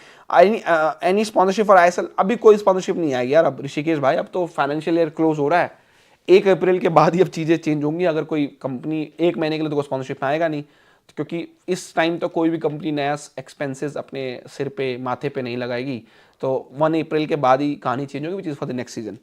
एनी स्पॉन्सरशिप फॉर आईएसएल, अभी कोई स्पॉन्सरशिप नहीं आएगी यार। अब ऋषिकेश भाई, अब तो फाइनेंशियल ईयर क्लोज हो रहा है, 1 अप्रैल के बाद ही अब चीज़ें चेंज होंगी। अगर कोई कंपनी 1 महीने के लिए तो कोई स्पॉन्सरशिप आएगा नहीं, क्योंकि इस टाइम तो कोई भी कंपनी नया एक्सपेंसेस अपने सिर पे, माथे पे नहीं लगाएगी। तो 1 अप्रैल के बाद ही कहानी चेंज होगी, which is for the next season.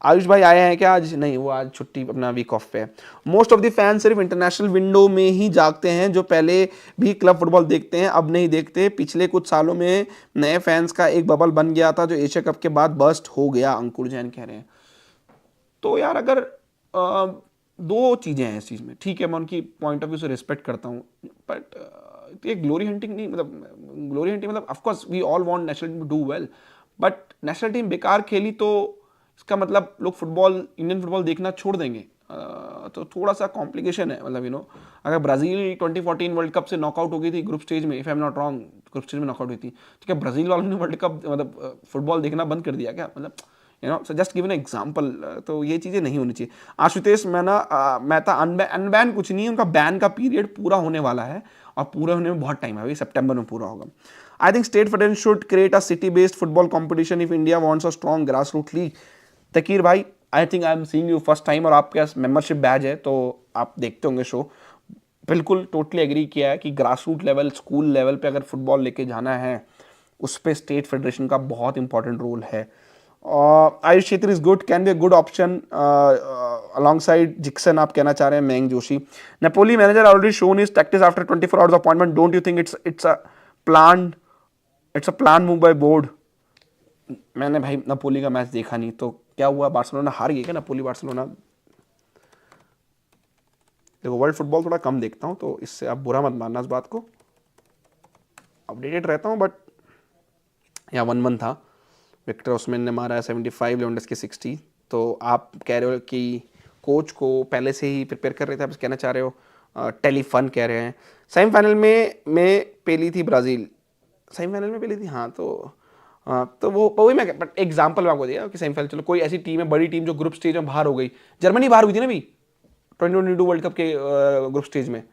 Ayush भाई आए हैं क्या आज? नहीं, वो आज छुट्टी, अपना वीक ऑफ पे है। मोस्ट ऑफ द फैन सिर्फ इंटरनेशनल विंडो में ही जागते हैं, जो पहले भी क्लब फुटबॉल देखते हैं अब नहीं देखते। पिछले कुछ सालों में नए फैंस का एक बबल बन गया था जो एशिया कप के बाद बर्स्ट हो गया, अंकुर जैन कह रहे हैं। तो यार अगर दो चीज़ें हैं इस चीज़ में, ठीक है, मैं उनकी पॉइंट ऑफ व्यू से रिस्पेक्ट करता हूँ, बट ये ग्लोरी हंटिंग नहीं, मतलब ग्लोरी हंटिंग मतलब of course we all want national team to do well, but national team बेकार खेली तो इसका मतलब लोग फुटबॉल, इंडियन फुटबॉल देखना छोड़ देंगे। तो थोड़ा सा कॉम्प्लिकेशन है, मतलब अगर ब्राज़ील 2014 वर्ल्ड कप से नॉकआउट हो गई थी ग्रुप स्टेज में, if I am not wrong, group stage में नॉकआउट हुई थी, तो क्या ब्राज़ील वालों ने वर्ल्ड कप, मतलब फुटबॉल देखना बंद कर दिया क्या? मतलब सो जस्ट गिवन एग्जाम्पल। तो ये चीज़ें नहीं होनी चाहिए। आशुतोष मेहता अनबैन कुछ नहीं है, उनका बैन का पीरियड पूरा होने वाला है और पूरा होने में बहुत टाइम है, अभी सितंबर में पूरा होगा। I think state federation should create a city based football competition if India wants a strong grass root league. Takir भाई, I think I am seeing you first time, और आपके पास मेंबरशिप बैज है तो आप देखते होंगे शो। बिल्कुल टोटली एग्री किया है कि grass root level, school level पे अगर फुटबॉल लेके जाना है, उस पर स्टेट फेडरेशन का बहुत इंपॉर्टेंट रोल है। Ayush Chhetri is good, can be a good option alongside Jeakson, आप कहना चाह रहे हैं। Mayank Joshi, Napoli manager already shown his tactics after 24 hours appointment, don't you think it's a plan move by board? मैंने भाई नेपोली का मैच देखा नहीं, तो क्या हुआ, बार्सिलोना हार गई क्या? नेपोली बार्सिलोना, देखो वर्ल्ड फुटबॉल थोड़ा कम देखता हूँ, तो इससे आप बुरा मत मानना इस बात को, अपडेटेड रहता हूँ, बट यहाँ 1-1 था, विक्टर ओस्मेन ने मारा है 75, लेवेंडोव्स्की के 60। तो आप कह रहे हो कि कोच को पहले से ही प्रिपेयर कर रहे थे, आप कहना चाह रहे हो टेलीफन कह रहे हैं। सेमीफाइनल में पेली थी ब्राज़ील, सेमीफाइनल में पेली थी, हाँ। तो वो वही मैं एग्जाम्पल मैं आपको दिया कि सेमीफाइनल, चलो कोई ऐसी टीम है, बड़ी टीम जो ग्रुप स्टेज में बाहर हो गई, जर्मनी बाहर हुई थी ना अभी 2022 वर्ल्ड कप के ग्रुप स्टेज में,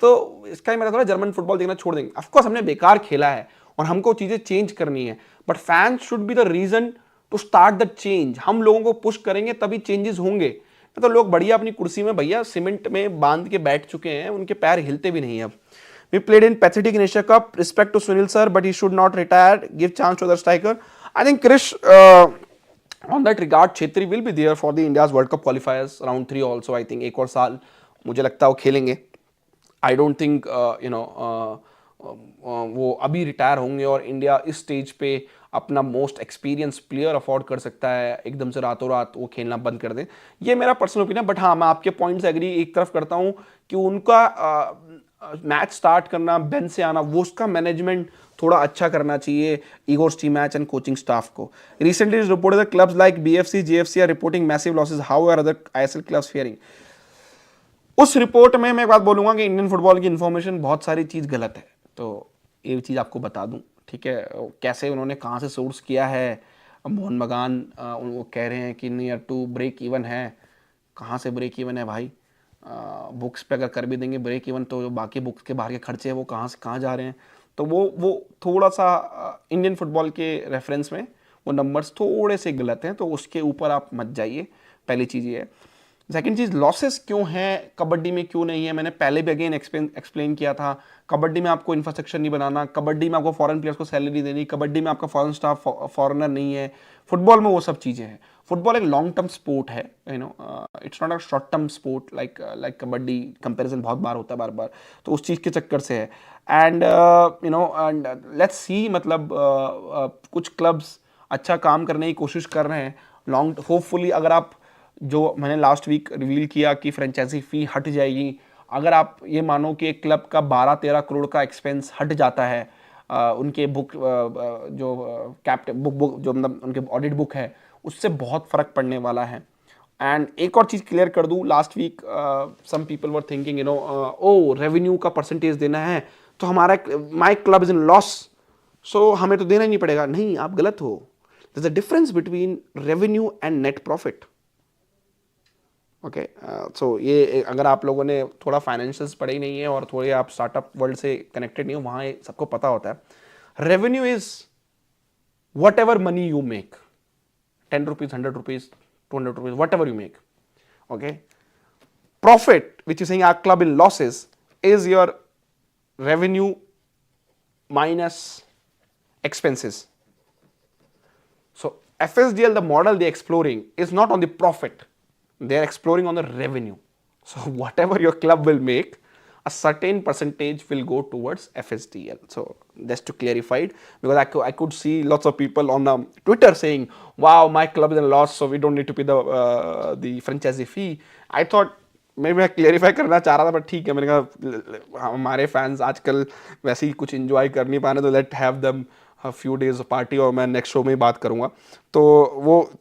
तो इसका ही मतलब थोड़ा जर्मन फुटबॉल देखना छोड़ देंगे। ऑफकोर्स हमने बेकार खेला है और हमको चीज़ें चेंज करनी है, but fans should be the reason to start the change. हम लोगों को पुश करेंगे तभी चेंजेस होंगे। तो लोग बढ़िया अपनी कुर्सी में भैया सीमेंट में बांध के बैठ चुके हैं, उनके पैर हिलते भी नहीं अब। We played in pathetic in Asia Cup, respect to Sunil sir, but he should not retire, give chance to other striker. I think Chris on that regard, Chetri will be there for the India's World Cup qualifiers round 3 also. I think एक और साल मुझे लगता है वो खेलेंगे। I don't think वो अभी रिटायर होंगे और इंडिया इस स्टेज पे अपना मोस्ट एक्सपीरियंस प्लेयर अफोर्ड कर सकता है एकदम से रातों रात वो खेलना बंद कर दें। ये मेरा पर्सनल ओपिनियन, बट हाँ मैं आपके पॉइंट से एग्री एक तरफ करता हूँ कि उनका मैच स्टार्ट करना, बेंच से आना, वो उसका मैनेजमेंट थोड़ा अच्छा करना चाहिए Igor Stimac and coaching staff को। Recently is reported that clubs like BFC, JFC are reporting massive losses, how are other ISL clubs faring? उस रिपोर्ट में मैं एक बात बोलूंगा कि इंडियन फुटबॉल की इन्फॉर्मेशन बहुत सारी चीज़ गलत है, तो ये चीज़ आपको बता दूं, ठीक है। कैसे उन्होंने कहाँ से सोर्स किया है, मोहन बगान वो कह रहे हैं कि नियर टू ब्रेक इवन है। कहाँ से ब्रेक इवन है भाई? बुक्स पे अगर कर भी देंगे ब्रेक इवन, तो जो बाकी बुक्स के बाहर के खर्चे हैं वो कहाँ से कहाँ जा रहे हैं? तो वो थोड़ा सा इंडियन फुटबॉल के रेफरेंस में वो नंबर्स थोड़े से गलत हैं, तो उसके ऊपर आप मत जाइए, पहली चीज़ ये है। सेकंड चीज़, लॉसेस क्यों हैं कबड्डी में, क्यों नहीं है? मैंने पहले भी अगेन एक्सप्लेन किया था, कबड्डी में आपको इंफ्रास्ट्रक्चर नहीं बनाना, कबड्डी में आपको फॉरेन प्लेयर्स को सैलरी देनी, कबड्डी में आपका फॉरेन स्टाफ फॉरेनर नहीं है। फुटबॉल में वो सब चीज़ें हैं। फुटबॉल एक लॉन्ग टर्म स्पोर्ट है, it's not a short term sport like kabaddi. Comparison बहुत बार होता है, बार बार, तो उस चीज़ के चक्कर से है। एंड एंड लेट्स सी, मतलब कुछ क्लब्स अच्छा काम करने की कोशिश कर रहे हैं लॉन्ग, होपफुली। अगर आप, जो मैंने लास्ट वीक रिवील किया कि फ्रेंचाइजी फ़ी हट जाएगी, अगर आप ये मानो कि एक क्लब का 12-13 करोड़ का एक्सपेंस हट जाता है उनके बुक जो कैप्टन बुक जो मतलब उनके ऑडिट बुक है उससे बहुत फर्क पड़ने वाला है. एंड एक और चीज़ क्लियर कर दूँ, last week some people were thinking ओ रेवेन्यू का परसेंटेज देना है तो हमारा my club is in loss so हमें तो देना ही नहीं पड़ेगा. नहीं, आप गलत हो. there's a difference between revenue and net profit. Okay, so ये अगर आप लोगों ने थोड़ा फाइनेंशियल्स पढ़े ही नहीं है और थोड़े आप स्टार्टअप वर्ल्ड से कनेक्टेड नहीं हो, वहाँ सबको पता होता है. Revenue is what ever money you make, 10 rupees, 100 rupees, 200 rupees, what ever you make. Okay, profit which is saying our club in losses is your revenue minus expenses. So FSDL, the model they're exploring is not on the profit, they're exploring on the revenue. So whatever your club will make, a certain percentage will go towards FSDL. So just to clarify it, because I could see lots of people on Twitter saying, wow, my club is in loss, so we don't need to pay the franchisee fee. I thought मैं clarify करना चाह रहा था, but ठीक है, मैंने कहा हमारे फैंस आजकल वैसे ही कुछ इंजॉय कर नहीं पा रहे, तो let have them few days party और मैं नेक्स्ट शो में ही बात करूंगा. तो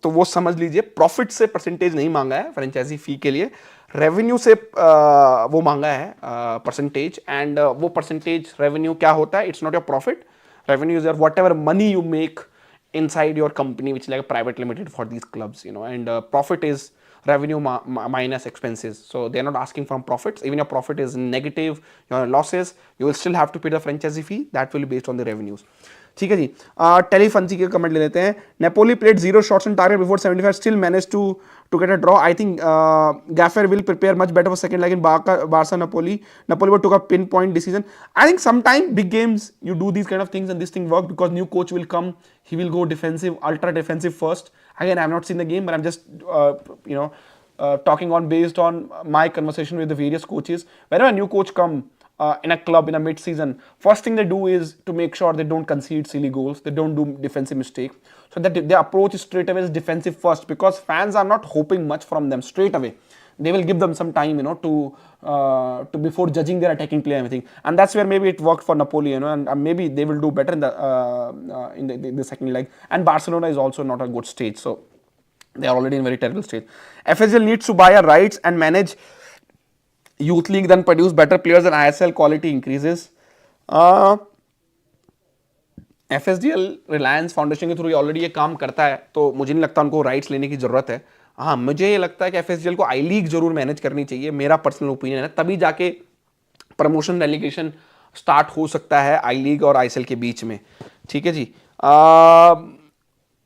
वो समझ लीजिए, प्रॉफिट से परसेंटेज नहीं मांगा है फ्रेंचाइजी फी के लिए, रेवेन्यू से वो मांगा है परसेंटेज. एंड वो परसेंटेज रेवेन्यू क्या होता है, it's not your profit. Revenue is your what ever money you make inside your company, which is like a private limited for these clubs, and profit is revenue minus expenses. So they're not asking from profits. Even your profit is negative, your losses, you will still have to pay the franchisee fee. That will be based on the revenues. ठीक है जी. टेलीफंसी के comment ले लेते हैं. Napoli played 0 shots on target before 75, still managed to get a draw. I think Gaffer will prepare much better for second leg in Barca Napoli. Napoli took a pinpoint decision. I think sometime big games you do these kind of things and this thing work because new coach will come. He will go defensive, ultra defensive first. Again, I have not seen the game, but I'm just talking on based on my conversation with the various coaches. Whenever a new coach come in a club in a mid-season, first thing they do is to make sure they don't concede silly goals, they don't do defensive mistakes, so that their approach is straight away is defensive first, because fans are not hoping much from them straight away. They will give them some time, to before judging their attacking play and everything, and that's where maybe it worked for Napoli, and maybe they will do better in the second leg. And Barcelona is also not a good stage, so they are already in a very terrible stage. FSL needs to buy a rights and manage youth league, then produce better players and ISL quality increases. FSDL Reliance foundation के through already ये काम करता है, तो मुझे नहीं लगता उनको राइट्स लेने की जरूरत है. हाँ, मुझे ये लगता है कि FSDL को आई लीग जरूर मैनेज करनी चाहिए, मेरा पर्सनल ओपिनियन है, तभी जाके प्रमोशन रेलीगेशन स्टार्ट हो सकता है आई लीग और ISL के बीच में. ठीक है जी.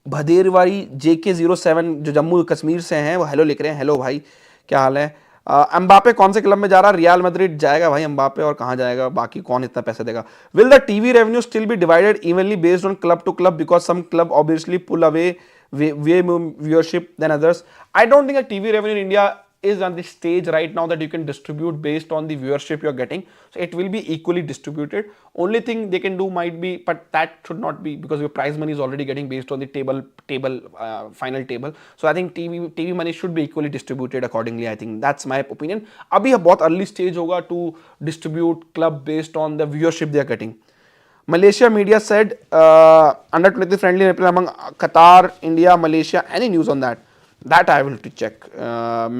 भदेरवारी JK07 जो जम्मू कश्मीर से हैं, वो हेलो लिख रहे हैं. हेलो भाई, क्या हाल है. एम्बापे कौन से क्लब में जा रहा है? रियल मैड्रिड जाएगा भाई एम्बापे, और कहाँ जाएगा, बाकी कौन इतना पैसा देगा. Will the TV revenue still be divided evenly based on club to club, because some club obviously pull away way more viewership than others? I don't think a TV revenue in India is on the stage right now that you can distribute based on the viewership you're getting. So it will be equally distributed. Only thing they can do might be, but that should not be, because your prize money is already getting based on the final table. So I think TV money should be equally distributed accordingly. I think that's my opinion. अभी बहुत early stage होगा to distribute club based on the viewership they are getting. Malaysia media said under 23 friendly among Qatar, India, Malaysia. Any news on that? That I will to check.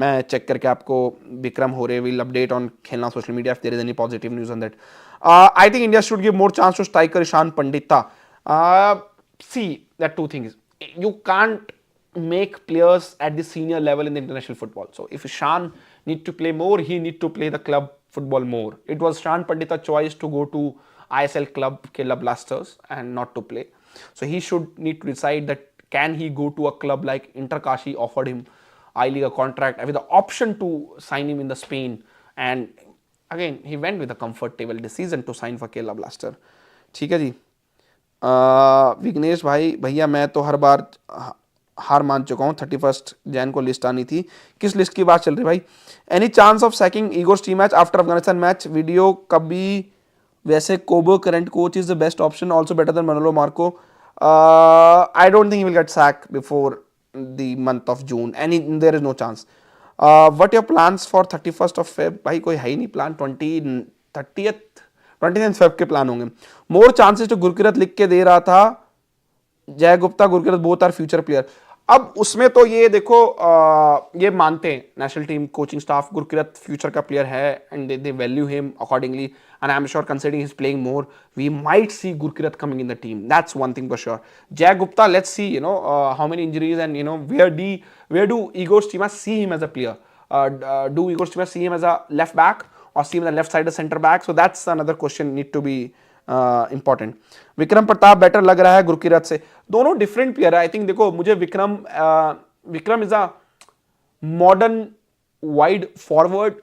मैं check करके आपको विक्रम होरे will update on खेलना social media if there is any positive news on that. I think India should give more chance to striker Ishan Pandita. See, there are two things. You can't make players at the senior level in the international football. So if Ishan need to play more, he need to play the club football more. It was Ishan Pandita's choice to go to ISL club Kerala Blasters and not to play. So he should need to decide that can he go to a club like Inter Kashi, offered him I-League a contract with the option to sign him in the Spain, and again he went with a comfortable decision to sign for Kerala Blaster. ठीक है जी. विघ्नेश भाई, भैया मैं तो हर बार हार मान चुका हूँ. 31 जैन को लिस्ट आनी थी. किस लिस्ट की बात चल रही भाई? Any chance of sacking Igor's team match after Afghanistan match? Video कभी वैसे कोबो current coach is the best option, also better than Manolo Marquez. I don't think he will get sack before the month of June, and there is no chance. What your plans for 31st of Feb? भाई कोई है ही नहीं plan. 30th 29 Feb के plan होंगे। More chances to Gurkirat लिख के दे रहा था, Jay Gupta Gurkirat both are future player. अब उसमें तो ये देखो ये मानते हैं national team coaching staff Gurkirat future का प्लेयर है and they value him accordingly and I am sure considering his playing more we might see Gurkirat coming in the team, that's one thing for sure. Jay Gupta let's see how many injuries and where do Igor Stimac see him as a player, do Igor Stimac see him as a left back or see him as a left side center back, so that's another question need to be important. Vikram Pratap better लग रहा है गुरकीरत से, दोनों different player है I think. देखो मुझे Vikram is a modern wide forward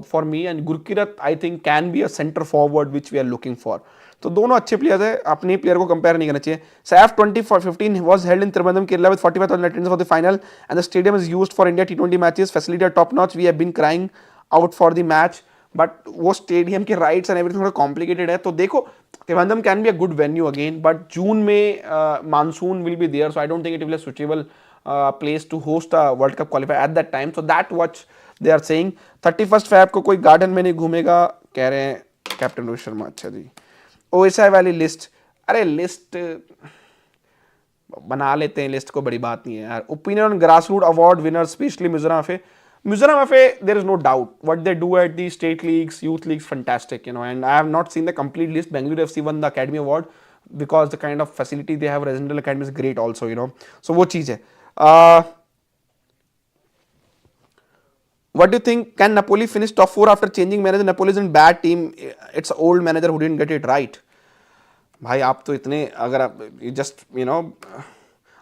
for me and Gurkirat I think can be a center forward which we are looking for. तो दोनों अच्छे प्लेयर्स है, अपने प्लेयर को कंपेयर नहीं करना चाहिए। Saif 2015 was held in Trivandrum, Kerala with 45,000 attendance for the final and the stadium is used for India T20 matches, facility are top notch, we have been crying out for the match but वो stadium के rights and everything थोड़ा complicated है। तो देखो Trivandrum can be a good venue again but June में monsoon will be there, so I don't think it will be suitable place to host a World Cup qualifier at that time, so that what they are saying। 31st Feb को कोई garden में नहीं घूमेगा कह रहे हैं captain Rohit Sharma. अच्छा जी, OSI वाली लिस्ट, अरे लिस्ट बना लेते हैं, लिस्ट को बड़ी बात नहीं है यार। Opinion on grass root award winner specially Mizoram FA there is no doubt what they do at the state leagues, youth leagues, fantastic, and I have not seen the complete list. Bengaluru FC won the academy award because the kind of facility they have, residential academy is great also, so वो चीज है। What do you think? Can Napoli finish top 4 after changing manager? Napoli is in bad team. It's an old manager who didn't get it right. भाई आप तो इतने अगर आप just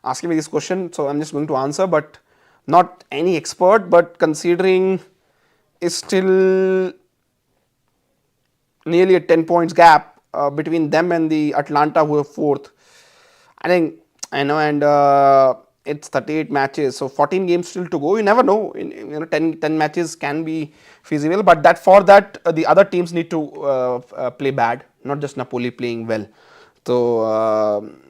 asking me this question, so I'm just going to answer, but not any expert, but considering is still nearly a 10 points gap between them and the Atlanta who are fourth. I think I know, and it's 38 matches, so 14 games still to go. You never know. 10 matches can be feasible, but for that the other teams need to play bad, not just Napoli playing well. So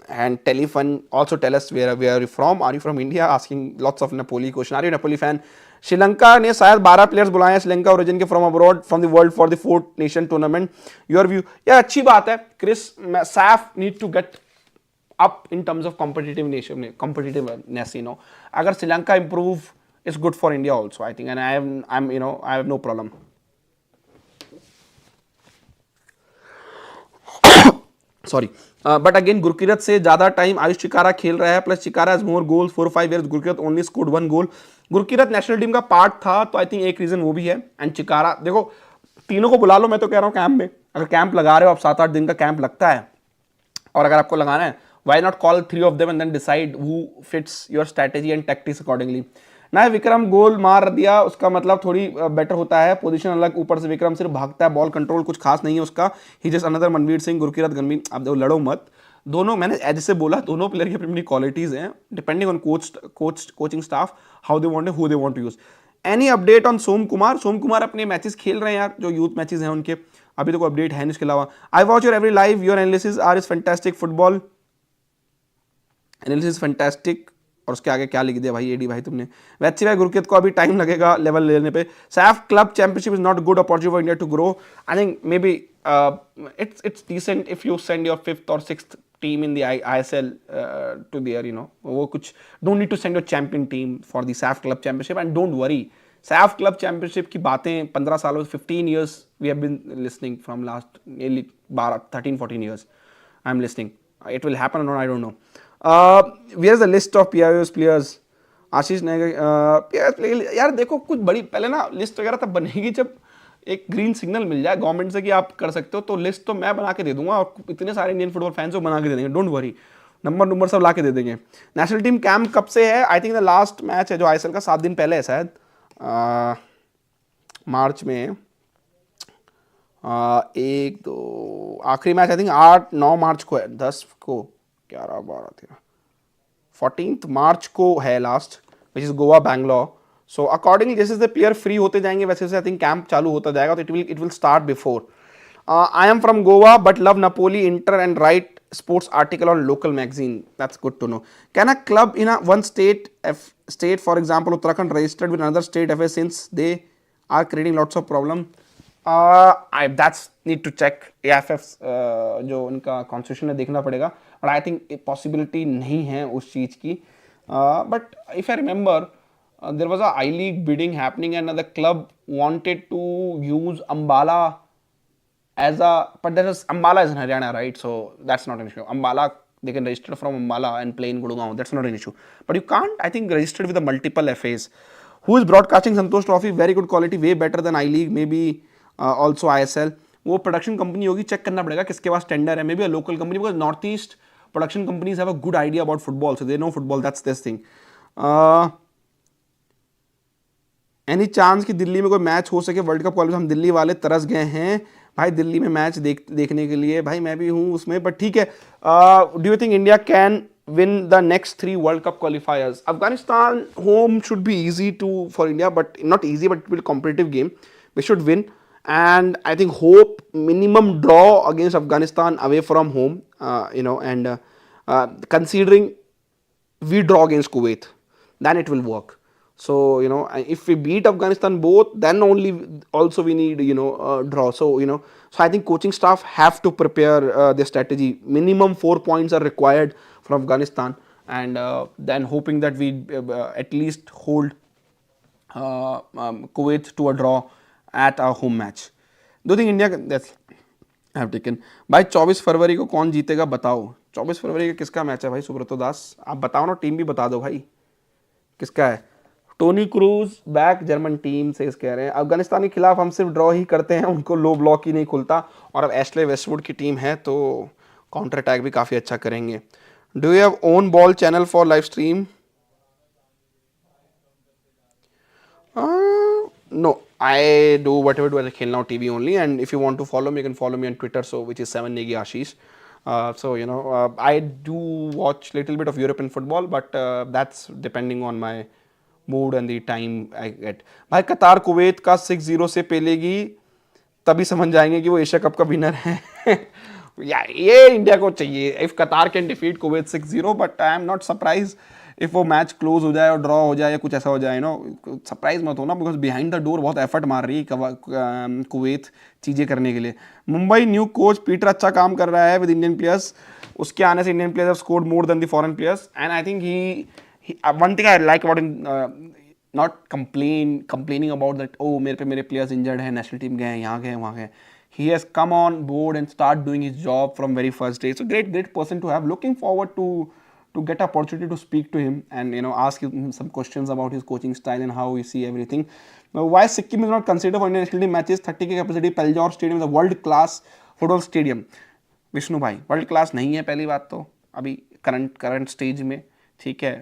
and Telefun also tell us where are you from? Are you from India? Asking lots of Napoli question. Are you a Napoli fan? Sri Lanka ने शायद 12 players बुलाए हैं Sri Lanka origin के from abroad from the world for the 4th nation tournament. Your view? यार अच्छी बात है Chris, SAFF need to get up in terms of competitiveness, agar Sri Lanka improve is good for India also I think, and I have no problem। sorry but again Gurkirat से ज्यादा time Ayush चिकारा खेल रहा है, plus चिकारा has more goals 4 or 5 years, Gurkirat only scored 1 goal. Gurkirat national team का part था तो I think एक reason वो भी है, एंड चिकारा देखो तीनों को बुला लो, मैं तो कह रहा हूँ कैंप में, अगर कैंप लगा रहे हो आप 7-8 दिन का कैंप लगता है, और अगर आपको लगाना है why not call 3 of them and then decide who fits your strategy and tactics accordingly। ना विक्रम गोल मार दिया उसका मतलब थोड़ी बेटर होता है, पोजीशन अलग, ऊपर से विक्रम सिर्फ भागता है, बॉल कंट्रोल कुछ खास नहीं है उसका, ही जस्ट अनदर मनवीर सिंह गुरकीरत गनवी। अब देखो लड़ो मत, दोनों मैंने जैसे बोला दोनों प्लेयर की अपनी क्वालिटीज हैं, depending on coaching staff how they want who they want to use. Any update on Som Kumar? Som Kumar अपने मैचेस खेल रहे हैं यार, जो यूथ मैचेस हैं उनके, अभी तो कोई अपडेट है नहीं इसके अलावा। I watch your every live, your analysis are is fantastic, football analysis fantastic, और उसके आगे क्या लिख दिया भाई एडी भाई तुमने। वैसे भाई गुरकीरत को अभी टाइम लगेगा लेवल लेने पे। SAFF club championship is not good opportunity for India to grow, I think maybe it's decent if you send your 5th or 6th team in the ISL to there, वो कुछ don't need to send your champion team for the SAFF club championship, and don't worry SAFF club championship की बातें 15 सालों 15 years we have been listening from last nearly 13-14 years I am listening, it will happen और not I don't know. Where is the list of PIOS players? Ashish Negi PIOS player, यार देखो कुछ बड़ी पहले ना लिस्ट वगैरह तब बनेगी जब एक ग्रीन सिग्नल मिल जाए गवर्नमेंट से कि आप कर सकते हो, तो लिस्ट तो मैं बना के दे दूंगा और इतने सारे इंडियन फुटबॉल फैंस को बना के दे देंगे, डोंट वरी, नंबर सब ला के दे देंगे। नेशनल टीम कैंप कब से है? I think the last match है जो ISL का 7 दिन पहले है शायद, मार्च में 1-2 आखिरी मैच आई थिंक 8-9 मार्च को है, 10 को 11-12-13 14th मार्च को है last, which is Goa Bangalore. So accordingly जैसे जैसे प्लेयर फ्री होते जाएंगे वैसे वैसे आई थिंक कैंप चालू होता जाएगा, तो it will start before. I am from Goa but love Napoli inter and right sports article on local magazine, that's good to know। Can a club in a one state for example Uttarakhand registered with another state FA since they are creating lots of problem? I that's need to check AFF जो उनका constitution है देखना पड़ेगा, but I think possibility नहीं है उस चीज़ की. But if I remember there was a I League bidding happening and the club wanted to use Ambala as a, but there is Ambala is in Haryana, right? So that's not an issue. Ambala, they can register from Ambala and play in Gurgaon. That's not an issue. But you can't, I think, register with the multiple FAs. Who is broadcasting Santosh Trophy? Very good quality, way better than I League, maybe also ISL. वो production company होगी, check करना पड़ेगा किसके पास tender है. May be a local company, because north east production companies have a good idea about football, so they know football. That's this thing. Any chance कि दिल्ली में कोई match हो सके वर्ल्ड कप क्वालिफाई? हम दिल्ली वाले तरस गए हैं भाई दिल्ली में मैच देखने के लिए. भाई मैं भी हूँ उसमें, बट ठीक है. Do you think India can win the next 3 World Cup qualifiers? Afghanistan home should be easy for India, but not easy, but it will be a competitive game. We should win, and I think hope minimum draw against Afghanistan away from home. And considering we draw against Kuwait, then it will work. So if we beat Afghanistan both, then only also we need draw. So I think coaching staff have to prepare their strategy. Minimum 4 points are required from Afghanistan, and then hoping that we at least hold Kuwait to a draw at our home match. Do you think India that's have taken? भाई 24 फरवरी को कौन जीतेगा बताओ. 24 फरवरी का किसका match है भाई? सुब्रतो दास, आप बताओ ना, टीम भी बता दो भाई किसका है. Toni Kroos back, German team से कह रहे हैं. अफगानिस्तान के खिलाफ हम सिर्फ ड्रॉ ही करते हैं, उनको लो ब्लॉक ही नहीं खुलता. और अब एशले वेस्टवुड की टीम है तो काउंटर अटैक भी काफ़ी अच्छा करेंगे. Do you have own ball channel for live stream? No, I do whatever do as a Khel Now TV only, and if you want to follow me, you can follow me on Twitter, so which is 7 Negi Ashish. I do watch little bit of European football, but that's depending on my mood and the time I get. भाई कतार Kuwait का 6-0 से पेलेगी, तभी समझ जाएंगे कि वो Asia cup का विनर है. या ये इंडिया को चाहिए. इफ कतार can defeat Kuwait 6-0, but I am not surprise if वो मैच क्लोज हो जाए और ड्रॉ हो जाए या कुछ ऐसा हो जाए. सरप्राइज मत होना, बिकॉज बिहाइंड द डोर बहुत एफर्ट मार रही है कुवैत चीज़ें करने के लिए. मुंबई न्यू कोच पीटर अच्छा काम कर रहा है विद इंडियन प्लेयर्स. उसके आने से Indian players have scored more than the foreign players, and I think one thing I like about him, not complaining about that, oh मेरे players injured हैं, national team गए हैं, यहाँ गए वहाँ गए. He has come on board and start doing his job from very first day. So great person to have. Looking forward to get opportunity to speak to him and ask him some questions about his coaching style and how we see everything. Now, why Sikkim is not considered for Indian national team matches? 30K capacity, Paljor Stadium is a world class football stadium. Vishnu भाई world class नहीं है पहली बात तो अभी current stage में, ठीक है.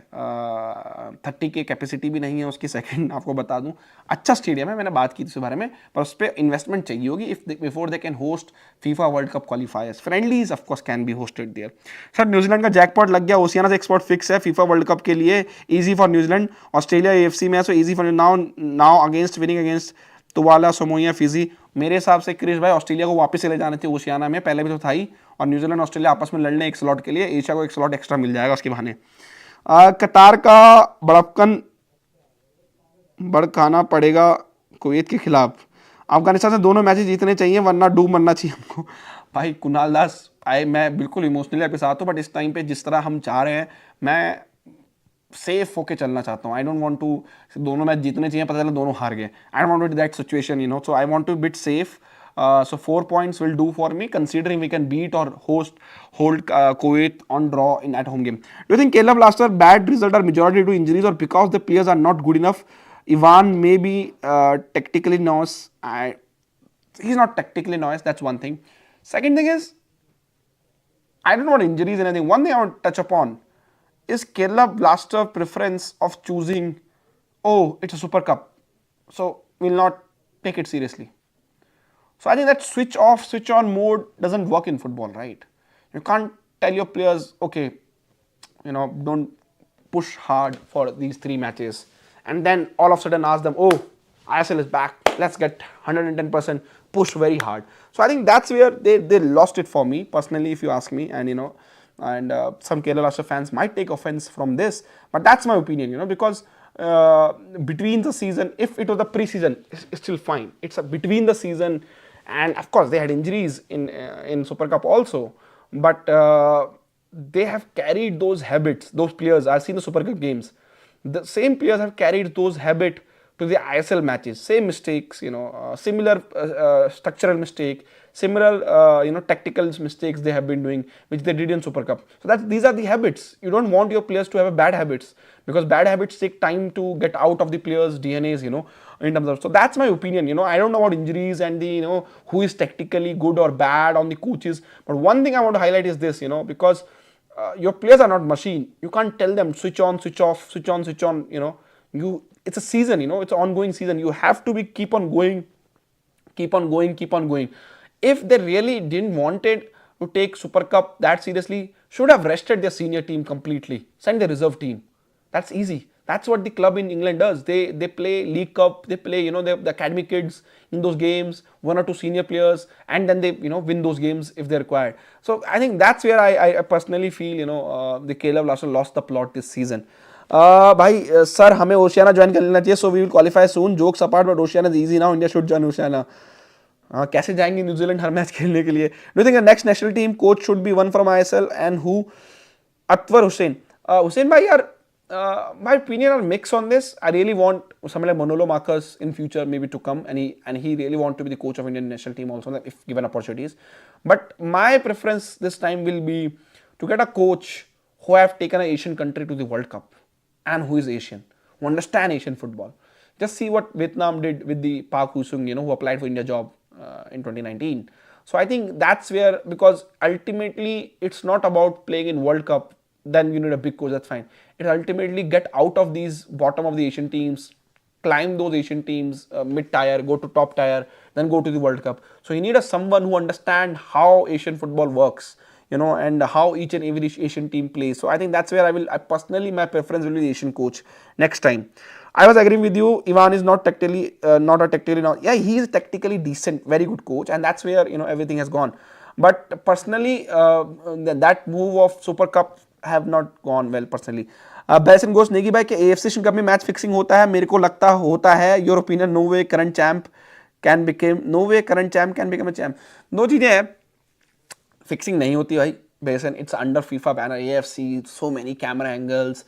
30K कैपेसिटी भी नहीं है उसकी. सेकंड आपको बता दूं, अच्छा स्टेडियम है, मैंने बात की थी इस बारे में, पर उस पर इन्वेस्टमेंट चाहिए होगी if before they can host FIFA world cup qualifiers. Friendlies of course can be hosted there. Sir New Zealand का जैकपॉट लग गया, ओशियाना से एक्सपोर्ट फिक्स है फीफा वर्ल्ड कप के लिए. Easy for New Zealand. Australia AFC में है, so easy for now against winning against Tuvalu, Samoa, Fiji. मेरे हिसाब से क्रिश भाई ऑस्ट्रेलिया को वापस ले जाने थे ओशियाना में, पहले भी तो था ही, और न्यूजीलैंड ऑस्ट्रेलिया आपस में लड़ लें एक स्लॉट के लिए. एशिया को एक स्लॉट एक्स्ट्रा मिल जाएगा उसके बहाने. कतार का बड़कन भड़काना पड़ेगा कुवैत के खिलाफ. अफगानिस्तान से दोनों मैचेस जीतने चाहिए वरना डूब मरना चाहिए हमको. भाई कुणाल दास, मैं बिल्कुल इमोशनली आपके साथ हूँ, बट इस टाइम पे जिस तरह हम चाह रहे हैं, मैं सेफ होके चलना चाहता हूँ. आई डोंट वांट टू दोनों मैच जीतने चाहिए, पता चला दोनों हार गए. I don't want to that situation, so I want to bit safe. So 4 points will do for me, considering we can beat or hold Kuwait on draw in at home game. Do you think Kerala Blasters bad result are majority due to injuries or because the players are not good enough? Ivan maybe tactically knows. He's not tactically knows. That's one thing. Second thing is, I don't want injuries and anything. One thing I want to touch upon is Kerala Blaster preference of choosing, oh, it's a Super Cup, so we'll not take it seriously. So I think that switch off, switch on mode doesn't work in football, right? You can't tell your players, okay, don't push hard for these 3 matches, and then all of a sudden ask them, oh, ISL is back, let's get 110%, push very hard. So I think that's where they lost it for me personally, if you ask me, and some Kerala Blaster fans might take offense from this, but that's my opinion, because between the season. If it was the pre-season, it's still fine. It's a between the season, and of course they had injuries in Super Cup also, but they have carried those habits. Those players, I've seen the Super Cup games. The same players have carried those habit to the ISL matches. Same mistakes, similar structural mistake, similar tactical mistakes they have been doing, which they did in Super Cup. So that these are the habits. You don't want your players to have a bad habits, because bad habits take time to get out of the players' DNAs. In terms of, so that's my opinion. I don't know about injuries and the who is tactically good or bad on the coaches, but one thing I want to highlight is this. Because your players are not machine. You can't tell them switch on, switch off, switch on, switch on. It's a season. It's an ongoing season. You have to be keep on going, keep on going, keep on going. If they really didn't wanted to take Super Cup that seriously, should have rested their senior team completely, send the reserve team. That's easy. That's what the club in England does. They play League Cup, they play the academy kids in those games, one or two senior players, and then they win those games if they're required. So I think that's where I personally feel the KLF lost the plot this season. भाई sir हमें Oceania join कर लेना चाहिए, so we will qualify soon, jokes apart, but Oceania is easy now, India should join Oceania. कैसे जाएंगे New Zealand हर match खेलने के लिए? Do think next national team coach should be one from ISL and who? Atwar Hussain. Hussein bhai, my opinion are mixed on this. I really want someone like Manolo Marcus in future maybe to come, and he really want to be the coach of Indian national team also, if given opportunities. But my preference this time will be to get a coach who have taken an Asian country to the World Cup and who is Asian, who understand Asian football. Just see what Vietnam did with the Park Woo-sung, who applied for India job in 2019. So I think that's where, because ultimately it's not about playing in World Cup, then you need a big coach, that's fine. It ultimately get out of these bottom of the Asian teams, climb those Asian teams, mid-tier, go to top tier, then go to the World Cup. So you need someone who understand how Asian football works, and how each and every Asian team plays. So I think that's where I personally, my preference will be the Asian coach next time. I was agreeing with you. Ivan is not tactically, yeah, he is tactically decent, very good coach, and that's where everything has gone. But personally, that move of Super Cup have not gone well personally. Basin goes Negi भाई के AFC Asian Cup में match fixing होता है, मेरे को लगता होता है. Your opinion? No way current champ can become a champ. दो चीजें हैं, फिक्सिंग नहीं होती भाई. बेसन it's under FIFA banner, AFC, so many camera angles,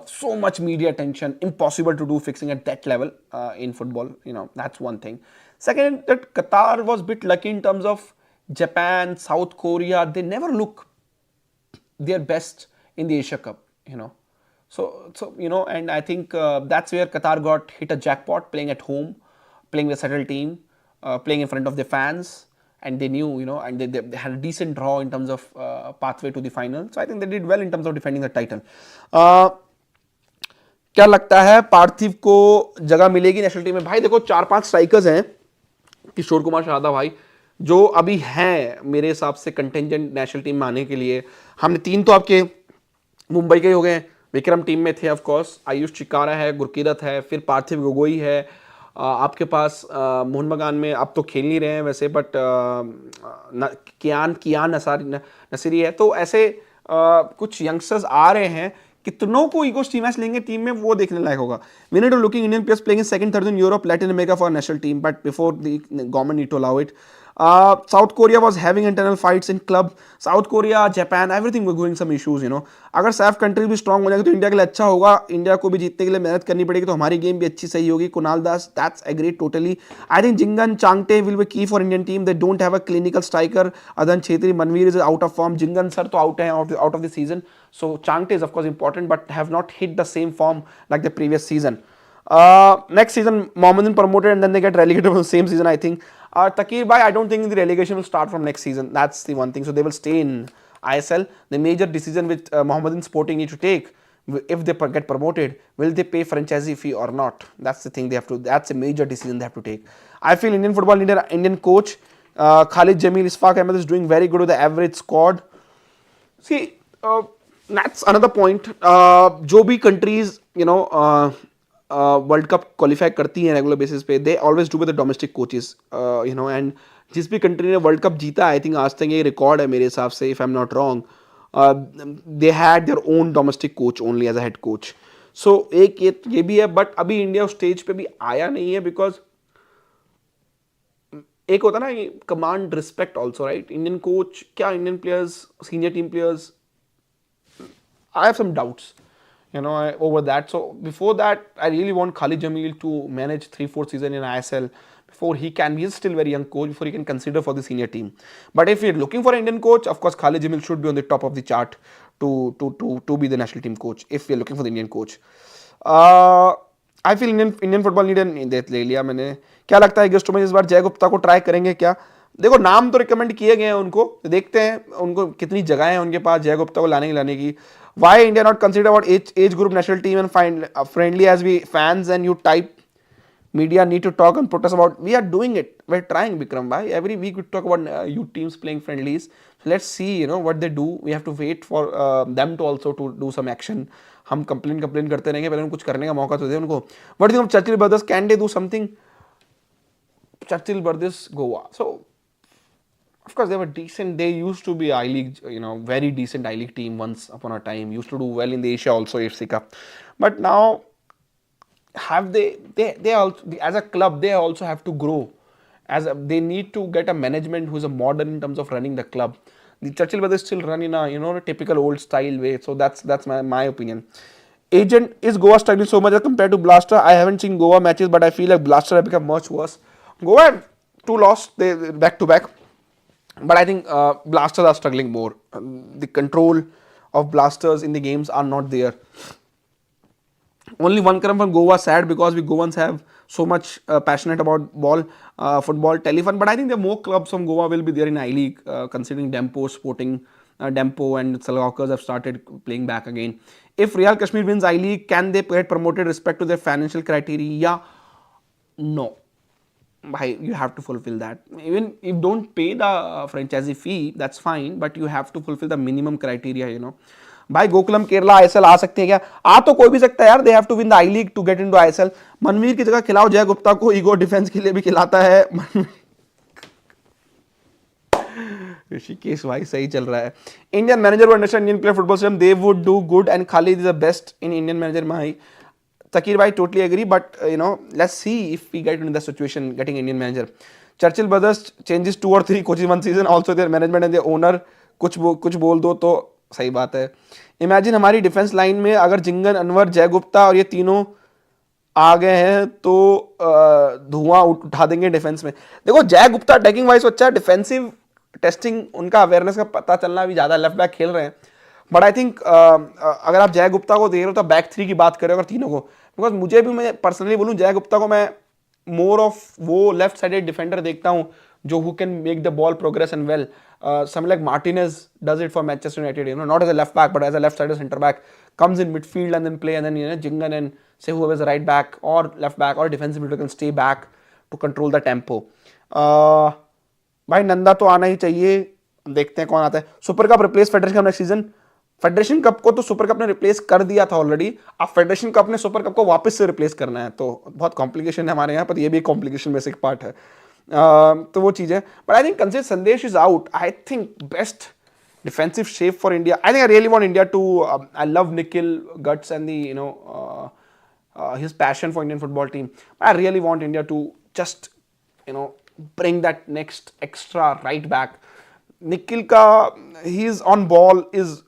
so much media attention, impossible to do fixing at that level in football. That's one thing. Second, that Qatar was a bit lucky in terms of Japan, South Korea. They never look their best in the Asia Cup. So and I think that's where Qatar got hit a jackpot, playing at home, playing with a settled team, playing in front of their fans, and they knew, and they had a decent draw in terms of pathway to the final. So I think they did well in terms of defending the title. क्या लगता है पार्थिव को जगह मिलेगी national team में? भाई देखो, 4-5 strikers हैं, किशोर कुमार शारदा भाई, जो अभी हैं मेरे हिसाब से कंटेंजेंट नेशनल टीम में आने के लिए. हमने 3 तो आपके मुंबई के हो गए. विक्रम टीम में थे ऑफ कोर्स, आयुष चिकारा है, गुरकीरत है, फिर पार्थिव गोगोई है, आपके पास मोहन बगान में अब तो खेल नहीं रहे हैं वैसे, बट कियान नसीरी है. तो ऐसे कुछ यंगस्टर्स आ रहे हैं. कितनों को ईगो टीम मैच लेंगे टीम में, वो देखने लायक होगा. We need to looking Indian players playing in second, third in Europe, Latin America for national team, but before the government need to allow it. South Korea was having internal fights in club. South Korea, Japan, everything were going some issues. अगर Saif country भी strong हो जाएगी तो India के लिए अच्छा होगा. India को भी जीतने के लिए मेहनत करनी पड़ेगी, तो हमारी गेम भी अच्छी सही होगी. Kunal Das, that's agree totally. I think Jhingan Chhangte will be key for Indian team. They don't have a clinical striker. अदन Chhetri, Manvir is out of form. Jhingan sir तो आउट है, out of the season. So Chhangte is of course important, but have not hit the same form like the previous season. Next season, Mohammedan promoted and then they get relegated from the same season, I think. Takir bhai, I don't think the relegation will start from next season. That's the one thing. So they will stay in ISL. The major decision which Mohammedan Sporting need to take, if they get promoted, will they pay franchisee fee or not? That's the thing they have to. That's a major decision they have to take. I feel Indian football needed an Indian coach. Khalid Jamil, Isfaq Ahmed is doing very good with the average squad. See, that's another point. जो भी countries, world cup qualify करती हैं regular basis पे, they always do with the domestic coaches. And जिस भी country ने world cup जीता, I think आज तक ये रिकॉर्ड है मेरे हिसाब से, if I am not wrong, they had their own domestic coach only as a head coach. So एक ये भी है, बट अभी इंडिया उस स्टेज पे भी आया नहीं है, बिकॉज एक होता ना command respect also, right? Indian coach, क्या Indian players, senior team players, I have some doubts, over that. So before that, I really want Khalid Jamil to manage 3-4 season in ISL before he can. He's still very young coach before he can consider for the senior team. But if you're looking for an Indian coach, of course Khalid Jamil should be on the top of the chart to be the national team coach. If you're looking for the Indian coach, I feel Indian football need ले लिया मैंने. क्या लगता है गेस्टों में इस बार जय गुप्ता को ट्राई करेंगे क्या? देखो नाम तो रिकमेंड किए गए हैं उनको, देखते हैं उनको कितनी जगह है उनके पास जय गुप्ता को लाने की. Why India not consider about age group national team and find friendly as we fans and you type media need to talk and protest about? We are doing it. We're trying, Vikram bhai. Every week we talk about youth teams playing friendlies. So let's see, what they do. We have to wait for them to also to do some action. हम complain करते रहेंगे, पहले उनको कुछ करने का मौका तो दे उनको. What do you think of Churchill brothers? Can they do something? Churchill brothers, Goa. So of course they were decent. They used to be I-League, very decent I-League team once upon a time. Used to do well in the Asia also AFC Cup. But now have they also, as a club, they also have to grow. They need to get a management who's a modern in terms of running the club. The Churchill brothers still run in a typical old style way. So that's my opinion. Agent, is Goa struggling so much as compared to Blaster? I haven't seen Goa matches, but I feel like Blaster have become much worse. Goa have 2 loss, they back to back. But I think Blasters are struggling more. The control of Blasters in the games are not there. Only one crumb from Goa, sad because we Goans have so much passionate about football, telefon. But I think there are more clubs from Goa will be there in I-League, considering Dempo, Sporting, Dempo and Salgaonkars have started playing back again. If Real Kashmir wins I-League, can they get promoted respect to their financial criteria? No. You have to fulfill that. Even if don't pay the franchisee fee, that's fine, but you have to fulfill the minimum criteria. भाई Gokulam Kerala ISL आ सकते हैं क्या? आ तो कोई भी सकता है यार. They have to win the I league to get into ISL. Manvir की जगह खिलाओ जय गुप्ता को, ईगो डिफेंस के लिए भी खिलाता है. ऋषिकेश भाई सही चल रहा है. Indian manager would understand Indian player football system, they would do good and Khalid is the best in Indian manager. My Takir bhai, totally agree, but let's see if we get into the situation getting Indian manager. Churchill brothers changes 2 or 3 coaches one season, also their management and their owner कुछ बोल दो तो सही बात है. Imagine हमारी defence line में अगर जिंगन, अनवर, जय गुप्ता और ये तीनों आ गए हैं तो धुआं उठा देंगे डिफेंस में. देखो जय गुप्ता अटैकिंग वाइज अच्छा, डिफेंसिव टेस्टिंग उनका अवेयरनेस का पता चलना भी ज़्यादा, लेफ्ट बैक खेल रहे हैं. बट आई थिंक अगर आप जय गुप्ता को देख रहे हो तो बैक 3 की बात करें अगर तीनों को, बिकॉज मैं पर्सनली बोलूँ जय गुप्ता को मैं मोर ऑफ वो लेफ्ट साइडेड डिफेंडर देखता हूँ जो who can make the ball progress and well. Some like Martinez does it for Manchester United, not as a left back but as a left sided center back, comes in midfield and then play, and then Jingan and say whoever is a right back or left back or defensive midfielder can stay back to control the tempo. भाई नंदा तो आना ही चाहिए, देखते हैं कौन आता है. Super cup replace federation cup next season. Federation cup को तो सुपर कप ने रिप्लेस कर दिया था ऑलरेडी. अब फेडरेशन कप ने सुपर कप को वापस से रिप्लेस करना है, तो बहुत कॉम्प्लिकेशन है हमारे यहाँ पर. ये भी कॉम्प्लिकेशन में से एक पार्ट है. तो वो चीज़ है. But I think consider Sandesh is out, I think best defensive shape for India. I think I really want India to, I love Nikhil guts and the his passion for Indian football team. I really want India to just bring that next extra right back. Nikhil ka, he's on ball is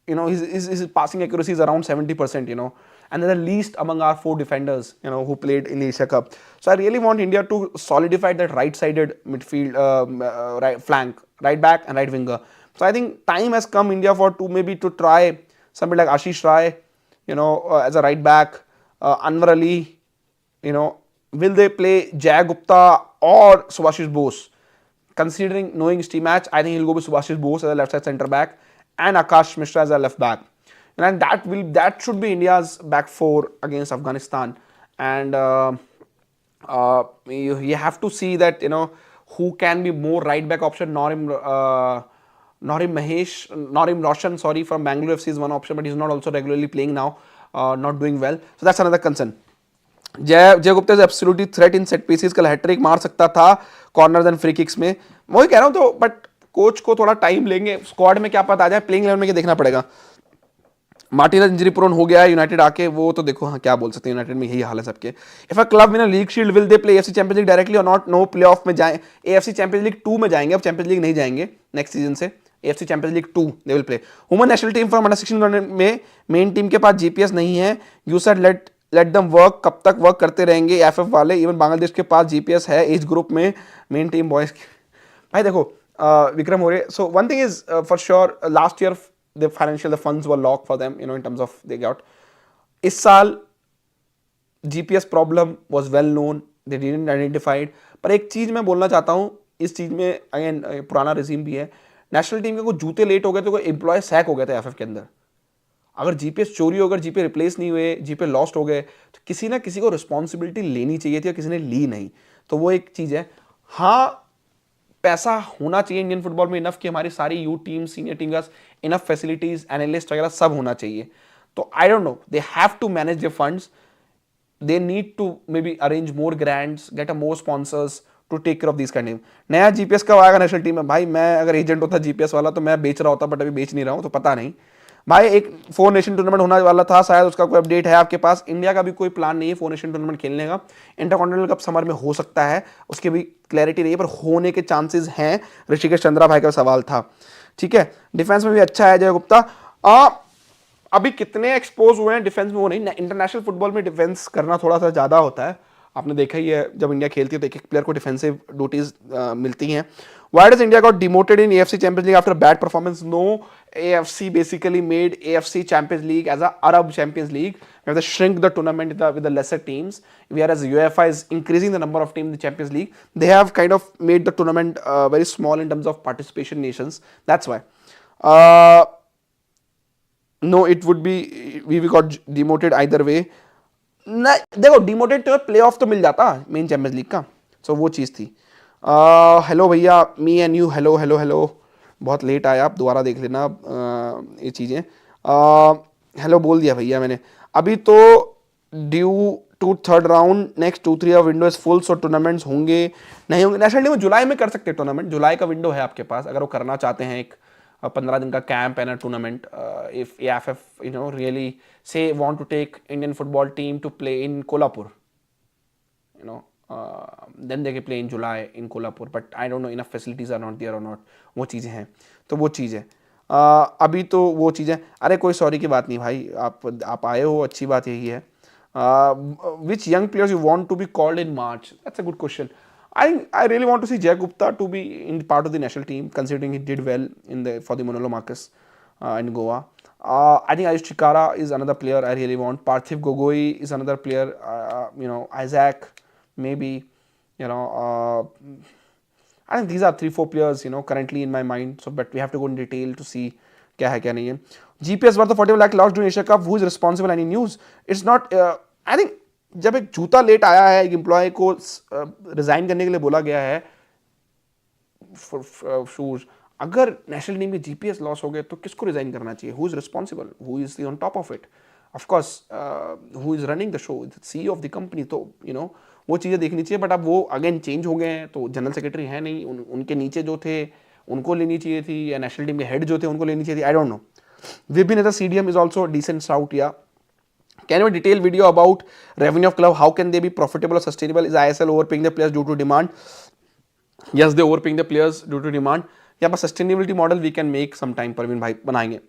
his passing accuracy is around 70%, and they're the least among our 4 defenders, who played in the Asia Cup. So I really want India to solidify that right-sided midfield, right flank, right back and right winger. So I think time has come India to try somebody like Ashish Rai, as a right back, Anwar Ali, will they play Jay Gupta or Subhashish Bose? Considering knowing his team match, I think he'll go with Subhashish Bose as a left side centre back and Akash Mishra as a left back. And that should be India's back 4 against Afghanistan. And you have to see that who can be more right back option. Norim Roshan, from Bangalore FC is one option, but he's not also regularly playing now, not doing well. So that's another concern. जय Gupta is absolutely threat in set pieces. कल hat trick मार सकता था corners and free kicks में. वही कह रहा हूँ. तो बट कोच को थोड़ा टाइम लेंगे. स्क्वाड में क्या पता आ जाए, प्लेइंग 11 में क्या देखना पड़ेगा. मार्टिनेज इंजरी प्रोन हो गया है यूनाइटेड आके, वो तो देखो हाँ क्या बोल सकते हैं, यूनाइटेड में यही हाल है सबके। If a club win a league shield will they play AFC champions league directly और नॉट? नो, प्लेऑफ में जाए, एएफसी चैंपियंस लीग 2 में जाएंगे, अब चैंपियंस लीग नहीं जाएंगे नेक्स्ट सीजन से, AFC champions league 2 they will play. Women national team from under 16 में मेन टीम के पास जीपीएस नहीं है, you said let them work, कब तक वर्क करते रहेंगे एफएफ वाले? इवन बांग्लादेश के पास जीपीएस है एज ग्रुप में मेन टीम बॉयज की। भाई देखो विक्रम हो रहे, so one thing is for sure last year the financial the funds were locked for them, you know, in terms of they got, इस साल GPS problem was well known, they didn't identified. पर एक चीज मैं बोलना चाहता हूं, इस चीज में अगेन पुराना रिजीम भी है, नेशनल टीम के कुछ जूते लेट हो गए तो कोई एम्प्लॉय सैक हो गए थे एफएफ के अंदर। अगर जीपीएस चोरी हो, अगर जीपीए रिप्लेस नहीं हुए, जीपीए लॉस्ट हो गए, तो किसी ना किसी को रिस्पॉन्सिबिलिटी लेनी चाहिए थी और किसी ने ली नहीं, तो वो एक चीज है। हाँ, पैसा होना चाहिए इंडियन फुटबॉल में इनफ कि हमारी सारी यू टीम, सीनियर टीम का इनफ फैसिलिटीज, एनालिस्ट वगैरह सब होना चाहिए। तो I don't know, they have to manage their funds, they need to maybe arrange more grants, get a more sponsors to take care of this kind. नया GPS कब आएगा national team में? भाई मैं अगर एजेंट होता GPS वाला तो मैं बेच रहा होता, बट अभी बेच नहीं रहा हूं, तो पता नहीं। भाई एक 4 नेशन टूर्नामेंट होने वाला था शायद, उसका कोई अपडेट है आपके पास? इंडिया का भी कोई प्लान नहीं है 4 नेशन टूर्नामेंट खेलने का। इंटरकॉन्टिनेंटल कप समर में हो सकता है, उसकी भी क्लैरिटी नहीं है, पर होने के चांसेस हैं। ऋषिकेश चंद्रा भाई का सवाल था, ठीक है। डिफेंस में भी अच्छा है जय गुप्ता। अभी कितने एक्सपोज हुए हैं डिफेंस में वो नहीं, इंटरनेशनल फुटबॉल में डिफेंस करना थोड़ा सा ज्यादा होता है, आपने देखा ही है। जब इंडिया खेलती है तो एक एक प्लेयर को डिफेंसिव ड्यूटीज मिलती हैं। Why does India got demoted in AFC Champions League after a bad performance? No, AFC basically made AFC Champions League as a Arab Champions League. We have to shrink the tournament with the lesser teams. Whereas UEFA is increasing the number of teams in the Champions League, they have kind of made the tournament very small in terms of participation nations. That's why. No, it would be we got demoted either way. ना देखो, demoted तो play of तो मिल जाता main champions league का, सो वो चीज़ थी। Hello भैया, me and you, hello hello hello, बहुत लेट आया, आप दोबारा देख लेना ये चीज़ें। हेलो बोल दिया भैया मैंने। अभी तो due to third round, next 2-3 window is full, so tournaments होंगे नहीं होंगे? नेशनल टीम जुलाई में कर सकते हैं टूर्नामेंट, जुलाई का विंडो है आपके पास, अगर वो करना चाहते हैं एक 15 दिन का camp and tournament. If AFF you know really say want to take Indian football team to play in Kolhapur, you know, then they can play in July in Kolhapur, but I don't know enough facilities are not there or not, वो चीज़ें हैं, तो वो चीज़ है। अभी तो वो चीज़ें, अरे कोई सॉरी की बात नहीं भाई, आप आए हो, अच्छी बात यही है। which young players you want to be called in March? That's a good question. I really want to see Jay Gupta to be in part of the national team, considering he did well for the Manolo Marcus in Goa. I think Ayush Chikara is another player I really want. Parthiv Gogoi is another player. You know, Isaac, maybe. You know, I think these are 3-4 players, you know, currently in my mind. So, but we have to go in detail to see क्या है क्या नहीं है. GPS worth of 45 lakh lost during Asia Cup. Who is responsible? Any news? It's not. I think जब एक जूता late आया है, एक एम्प्लॉय को रिजाइन करने के लिए बोला गया है शूज, अगर नेशनल टीम में जीपीएस लॉस हो गए तो किसको रिजाइन करना चाहिए? Who is responsible? Who is on top of it? Of course who is running the show? CEO of the company. तो यू नो वो चीज़ें देखनी चाहिए, बट अब वो अगेन चेंज हो गए हैं, तो जनरल सेक्रेटरी है नहीं, उनके नीचे जो थे उनको लेनी चाहिए थी, या नेशनल टीम के हेड जो थे उनको लेनी चाहिए थी, I don't know. Vipin as a CDM is also decent shout. या can you detail video about revenue of club? How can they be profitable or sustainable? Is ISL overpaying the players due to demand? Yes, they overpaying the players due to demand. या बस sustainability model we can make some time, Parveen भाई बनाएंगे।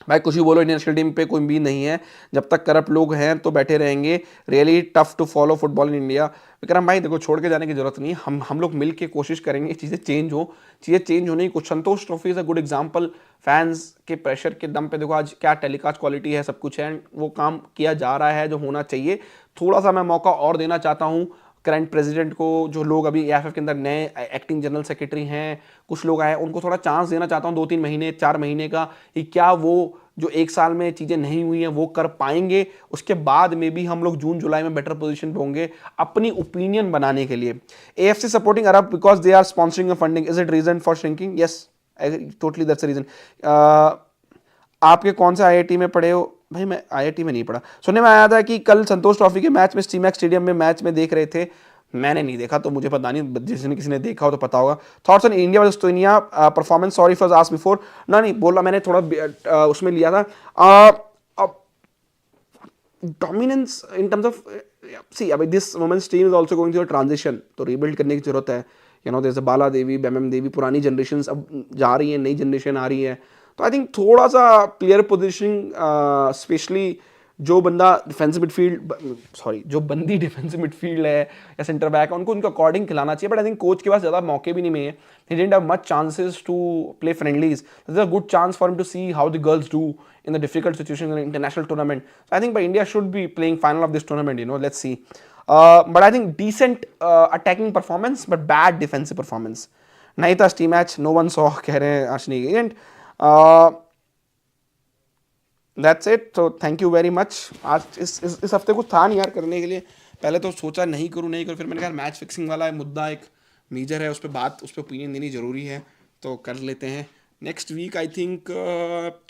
भाई कुछ ही बोलो, Indian national team पे कोई उम्मीद नहीं है, जब तक करप्ट लोग हैं तो बैठे रहेंगे। Really tough to follow football in India. Vikram भाई देखो, छोड़ के जाने की जरूरत नहीं है, हम लोग मिल के कोशिश करेंगे चीज़ें चेंज हो, चीज़ें चेंज होने की। कुछ Santosh trophy is a good example, fans के प्रेशर के दम पे देखो आज क्या टेलीकास्ट क्वालिटी है, सब कुछ है, वो काम किया जा रहा है जो होना चाहिए। थोड़ा सा मैं मौका और देना चाहता हूँ करंट प्रेसिडेंट को, जो लोग अभी एएफएफ के अंदर नए एक्टिंग जनरल सेक्रेटरी हैं, कुछ लोग आए, उनको थोड़ा चांस देना चाहता हूँ 2-3 महीने 4 महीने का, कि क्या वो जो 1 साल में चीज़ें नहीं हुई हैं वो कर पाएंगे। उसके बाद में भी हम लोग जून जुलाई में बेटर पोजीशन पे होंगे अपनी ओपिनियन बनाने के लिए। AFC supporting Arab because they are sponsoring funding, is it reason for shrinking? Yes, totally that's reason. आपके कौन से आईआईटी में पढ़े हो? भाई मैं आईआईटी में नहीं पढ़ा। सुनने में आया था कि कल संतोष ट्रॉफी के मैच में स्टीमैक्स स्टेडियम में मैच में देख रहे थे, मैंने नहीं देखा तो मुझे पता नहीं, जिसने किसी ने देखा हो तो पता होगा। Thoughts on India versus Estonia performance? Sorry for ask before. ना नहीं बोला मैंने, थोड़ा उसमें लिया था। dominance in terms of see, I mean, this women's team is also going through a transition, तो rebuild करने की जरूरत है. There's a बाला देवी, बेमम देवी, पुरानी generations अब जा रही है, नई generation आ रही है. तो आई थिंक थोड़ा सा प्लेयर पोजिशनिंग, स्पेशली जो बंदा डिफेंसिव मिडफील्ड, सॉरी, जो बंदी डिफेंसिव मिडफील्ड है या सेंटर बैक, उनको उनके अकॉर्डिंग खिलाना चाहिए. बट आई थिंक कोच के पास ज़्यादा मौके भी नहीं मिले. He didn't have much chances to play friendlies. This is a good chance for him to see how the girls do in the difficult situation in an international tournament. So I think by India should be playing final of this tournament. Let's see. But I think decent attacking performance, but bad defensive performance. नहीं था Stimac, no one saw, कह रहे हैं Ashni. And that's it. तो thank you very much. आज इस हफ्ते कुछ था नहीं यार करने के लिए. पहले तो सोचा नहीं करूँ नहीं करूँ, फिर मैंने कहा मैच फिक्सिंग वाला मुद्दा एक मेजर है, उस पर ओपिनियन देनी जरूरी है, तो कर लेते हैं. नेक्स्ट वीक आई थिंक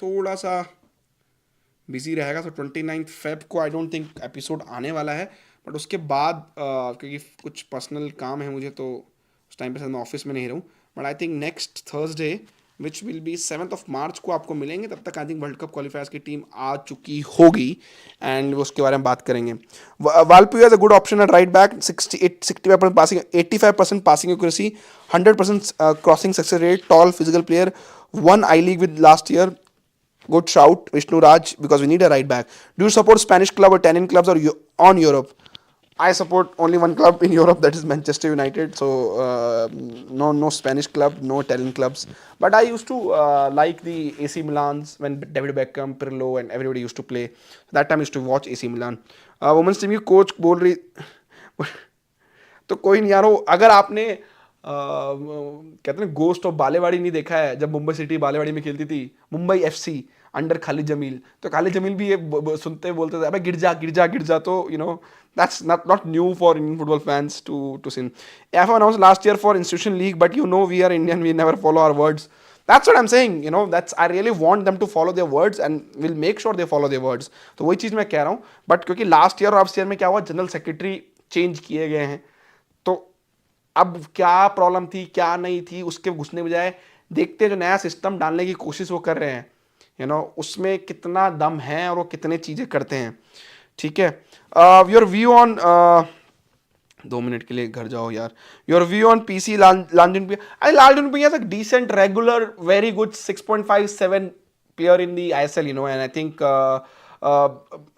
थोड़ा सा बिजी रहेगा. तो 29 फेब को आई डोंट थिंक एपिसोड आने वाला है. बट उसके बाद क्योंकि कुछ पर्सनल काम है मुझे, तो उस टाइम पे शायद मैं ऑफिस में नहीं रहूँ. But I think next Thursday which will be 7 मार्च को आपको मिलेंगे. तब तक आई थिंक वर्ल्ड कप क्वालिफायर्स की टीम आ चुकी होगी एंड उसके बारे में बात करेंगे. Valpuia as a good option at right back. 65% passing, 85% passing accuracy, 100% crossing success rate, tall physical player, one I league with last year. Good shout, Vishnu Raj, because we need a right back. Do you support Spanish club or Italian clubs, or on Europe? I support only one club in Europe, that is Manchester United. So no Spanish club, no Italian clubs. But I used to like the AC Milans when David Beckham, Pirlo, and everybody used to play. That time I used to watch AC Milan. Women's team की coach बोल रही तो कोई नहीं यार. अगर आपने कहते हैं गोस्ट ऑफ बालेवाड़ी नहीं देखा है, जब मुंबई सिटी बालेवाड़ी में खेलती थी, मुंबई एफसी अंडर खालिद जमील, तो खालिद जमील भी ये सुनते बोलते थे अबे गिर जा गिर जा गिर जा. तो that's not new for Indian football fans to sin. AFA announced last year for Institution League, but we are Indian, we never follow our words. That's what I'm saying. That's, I really want them to follow their words and we'll make sure they follow their words. तो वही चीज़ मैं कह रहा हूँ. But क्योंकि last year और अब year में क्या हुआ, जनरल सेक्रेटरी चेंज किए गए हैं, तो अब क्या प्रॉब्लम थी क्या नहीं थी उसके घुसने बजाय देखते हैं जो नया सिस्टम डालने की कोशिश वो कर रहे हैं, उसमें कितना दम है और वो कितने चीज़ें करते हैं. ठीक है. योर व्यू ऑन 2 मिनट के लिए घर जाओ यार. Your view on PC Laljun I Laljun भैया is a decent regular very good 6.57 player in the ISL, and I think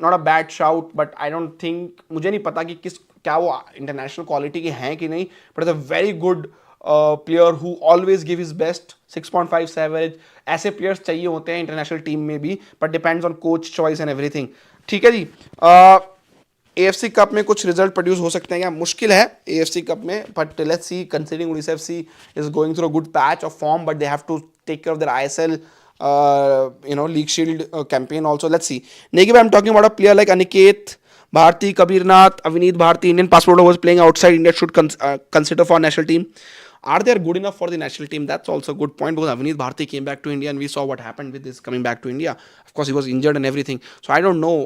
not a bad shout, but I don't think, मुझे नहीं पता कि क्या वो इंटरनेशनल क्वालिटी के हैं कि नहीं, but is a very good player who always give his best. 6.5 average, ऐसे प्लेयर्स चाहिए होते हैं इंटरनेशनल टीम में भी, but depends on coach choice and everything. ठीक है जी. AFC कप में कुछ रिजल्ट प्रोड्यूस हो सकते हैं क्या? मुश्किल है AFC कप में, but let's see. Considering Odisha FC is going through a good patch of form, but they have to take care of their ISL League Shield campaign also. Let's see. Negi, I'm talking about a player like Aniket Bharti, Kabir Nath, Avineet Bharti, Indian passport was playing outside India, should consider for national team. Are they good enough for the national team? That's also a good point, because Avineet Bharti came back to India and we saw what happened with his coming back to India. Of course, he was injured and everything. So I don't know.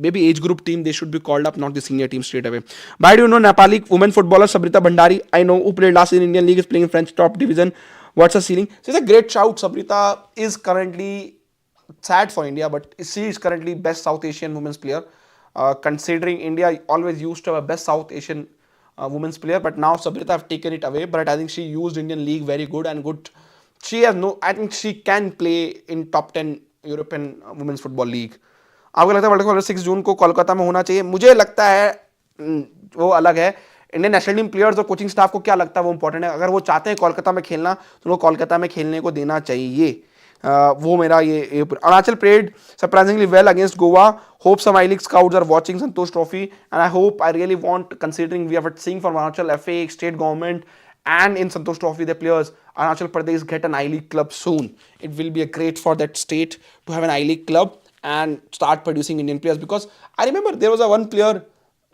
Maybe age group team, they should be called up, not the senior team straight away. But I do know Nepali women footballer Sabrita Bhandari. I know who played last in Indian League, is playing in French top division. What's her ceiling? She's a great shout. Sabrita is currently, sad for India, but she is currently best South Asian women's player. Considering India always used to have a best South Asian women's player, but now Sabrita have taken it away. But I think she used Indian league very good and good. She has no. I think she can play in top 10 European women's football league. आपको लगता है world cup 6 जून को कोलकाता में होना चाहिए? मुझे लगता है वो अलग है. इंडियन नेशनल टीम प्लेयर्स और कोचिंग स्टाफ को क्या लगता है वो इंपॉर्टेंट है. अगर वो चाहते हैं कोलकाता में खेलना, तो उनको कोलकाता में खेलने को देना चाहिए. वो मेरा ये Arunachal played surprisingly well against Goa. Hope some I League scouts are watching Santosh Trophy, and I hope, I really want, considering we have seen from Arunachal FA, state government, and in Santosh Trophy the players, Arunachal Pradesh get an I League club soon. It will be a great for that state to have an I League club and start producing Indian players, because I remember there was a one player,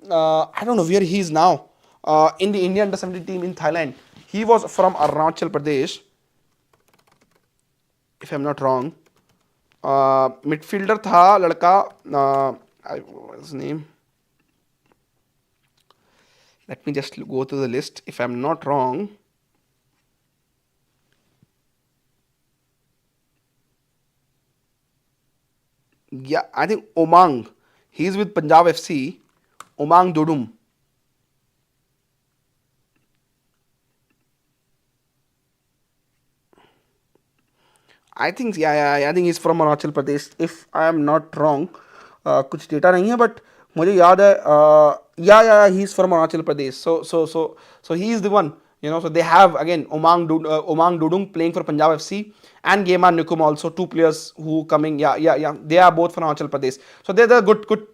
I don't know where he is now, in the Indian under-17 team in Thailand. He was from Arunachal Pradesh, if I'm not wrong. Midfielder था लड़का. his name, let me just go to the list if I'm not wrong. Yeah, I think Omang. He's with Punjab FC. Umang Dudum. I think I think he's from Arunachal Pradesh. If I am not wrong, कुछ data नहीं है but मुझे याद है he's from Arunachal Pradesh. So he is the one. So they have again Umang Dudung playing for Punjab FC and Geman Nukum also, two players who coming. They are both from Arunachal Pradesh. So they're the good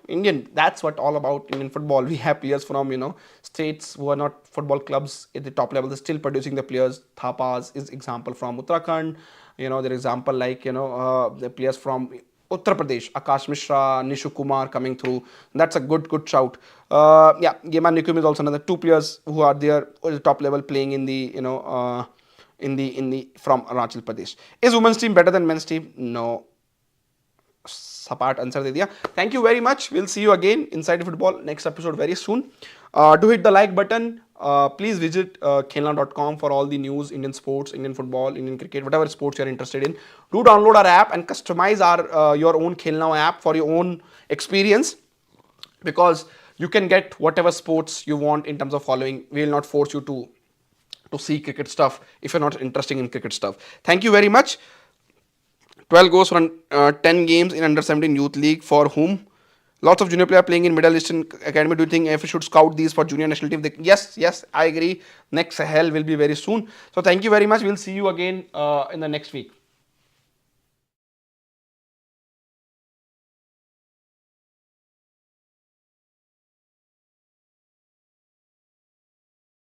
Indian. That's what all about Indian football. We have players from states who are not football clubs at the top level. They're still producing the players. Thapas is example from Uttarakhand. Their example like the players from Uttar Pradesh, Akash Mishra, Nishu Kumar coming through. That's a good shout. Geman Nikum is also another two players who are there at the top level playing in the from Arunachal Pradesh. Is women's team better than men's team? No. सपाट answer दे दिया. Thank you very much. We'll see you again inside football next episode very soon. Do hit the like button. Please visit khelna.com for all the news, Indian sports, Indian football, Indian cricket, whatever sports you're interested in. Do download our app and customize our your own Khelna app for your own experience, because you can get whatever sports you want in terms of following. We will not force you to see cricket stuff if you're not interested in cricket stuff. Thank you very much. 12 goals for 10 games in under 17 youth league for whom? Lots of junior player playing in Middle Eastern Academy. Do you think if we should scout these for junior national team? Yes, I agree. Next hell will be very soon. So thank you very much. We'll see you again in the next week.